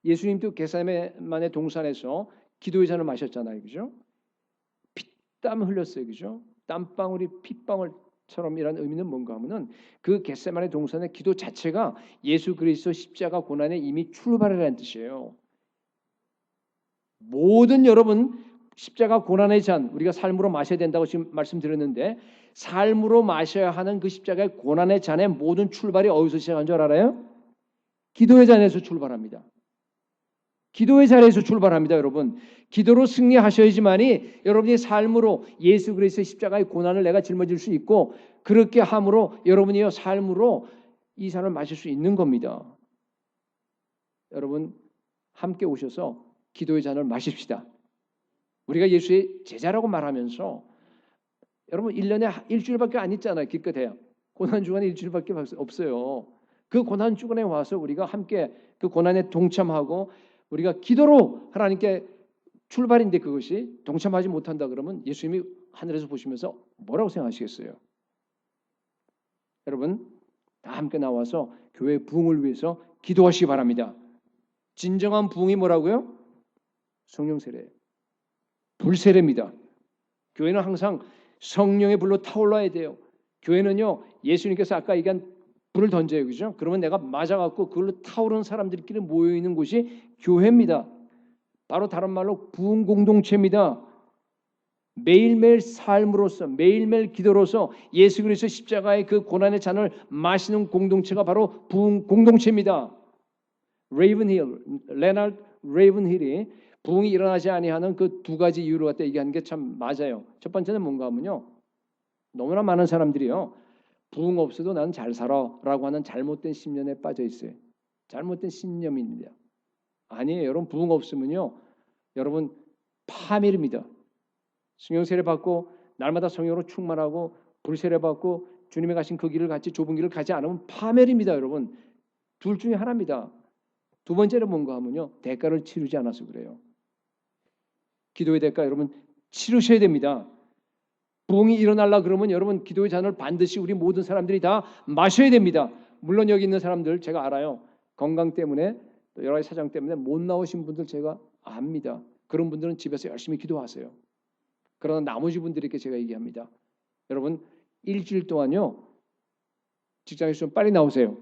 예수님도 겟세마네 동산에서 기도의 잔을 마셨잖아요. 그죠? 피땀 흘렸어요. 그죠? 땀방울이 핏방울처럼이라는 의미는 뭔가 하면은 그 겟세마네 동산의 기도 자체가 예수 그리스도 십자가 고난에 이미 출발이라는 뜻이에요. 모든 여러분 십자가 고난의 잔 우리가 삶으로 마셔야 된다고 지금 말씀드렸는데 삶으로 마셔야 하는 그 십자가의 고난의 잔의 모든 출발이 어디서 시작한 줄 알아요? 기도의 잔에서 출발합니다. 기도의 자리에서 출발합니다, 여러분. 기도로 승리하셔야지만이 여러분의 삶으로 예수 그리스도의 십자가의 고난을 내가 짊어질 수 있고 그렇게 함으로 여러분이요 삶으로 이 잔을 마실 수 있는 겁니다. 여러분 함께 오셔서 기도의 잔을 마십시다. 우리가 예수의 제자라고 말하면서 여러분 1년에 일주일밖에 안 있잖아요. 기껏해야. 고난 주간에 일주일밖에 없어요. 그 고난 주간에 와서 우리가 함께 그 고난에 동참하고 우리가 기도로 하나님께 출발인데 그것이 동참하지 못한다 그러면 예수님이 하늘에서 보시면서 뭐라고 생각하시겠어요? 여러분 다 함께 나와서 교회 부흥을 위해서 기도하시기 바랍니다. 진정한 부흥이 뭐라고요? 성령 세례, 불세례입니다. 교회는 항상 성령의 불로 타올라야 돼요. 교회는요 예수님께서 아까 얘기한 불을 던져요. 그죠? 그러면 내가 맞아갖고 그걸로 타오르는 사람들끼리 모여있는 곳이 교회입니다. 바로 다른 말로 부흥 공동체입니다. 매일매일 삶으로서 매일매일 기도로서 예수 그리스도 십자가의 그 고난의 잔을 마시는 공동체가 바로 부흥 공동체입니다. 레나드 레이븐힐이 부흥이 일어나지 아니하는 그 두 가지 이유를 갖다 얘기하는 게 참 맞아요. 첫 번째는 뭔가 하면요. 너무나 많은 사람들이요. 부흥 없어도 나는 잘 살아라고 하는 잘못된 신념에 빠져 있어요. 잘못된 신념입니다. 아니에요. 여러분 부흥 없으면요. 여러분 파멸입니다. 성령 세례 받고 날마다 성령으로 충만하고 불세례 받고 주님의 가신 그 길을 같이 좁은 길을 가지 않으면 파멸입니다, 여러분. 둘 중에 하나입니다. 두 번째는 뭔가 하면요, 대가를 치르지 않아서 그래요. 기도의 대가 여러분 치르셔야 됩니다. 부흥이 일어나려 그러면 여러분 기도의 잔을 반드시 우리 모든 사람들이 다 마셔야 됩니다. 물론 여기 있는 사람들 제가 알아요. 건강 때문에 또 여러 가지 사정 때문에 못 나오신 분들 제가 압니다. 그런 분들은 집에서 열심히 기도하세요. 그러나 나머지 분들에게 제가 얘기합니다. 여러분 일주일 동안요, 직장에서 좀 빨리 나오세요.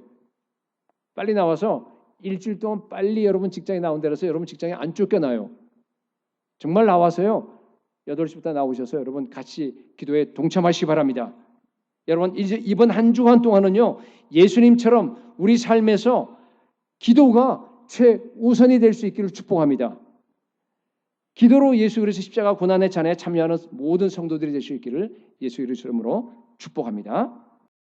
빨리 나와서 일주일 동안 빨리 여러분 직장에 나온 데라서 여러분 직장에 안 쫓겨나요. 정말 나와서요, 8시부터 나오셔서 여러분 같이 기도에 동참하시기 바랍니다. 여러분 이제 이번 한 주간 동안은요, 예수님처럼 우리 삶에서 기도가 최우선이 될 수 있기를 축복합니다. 기도로 예수 그리스도 십자가 고난의 잔에 참여하는 모든 성도들이 될 수 있기를 예수 그리스도 이름으로 축복합니다.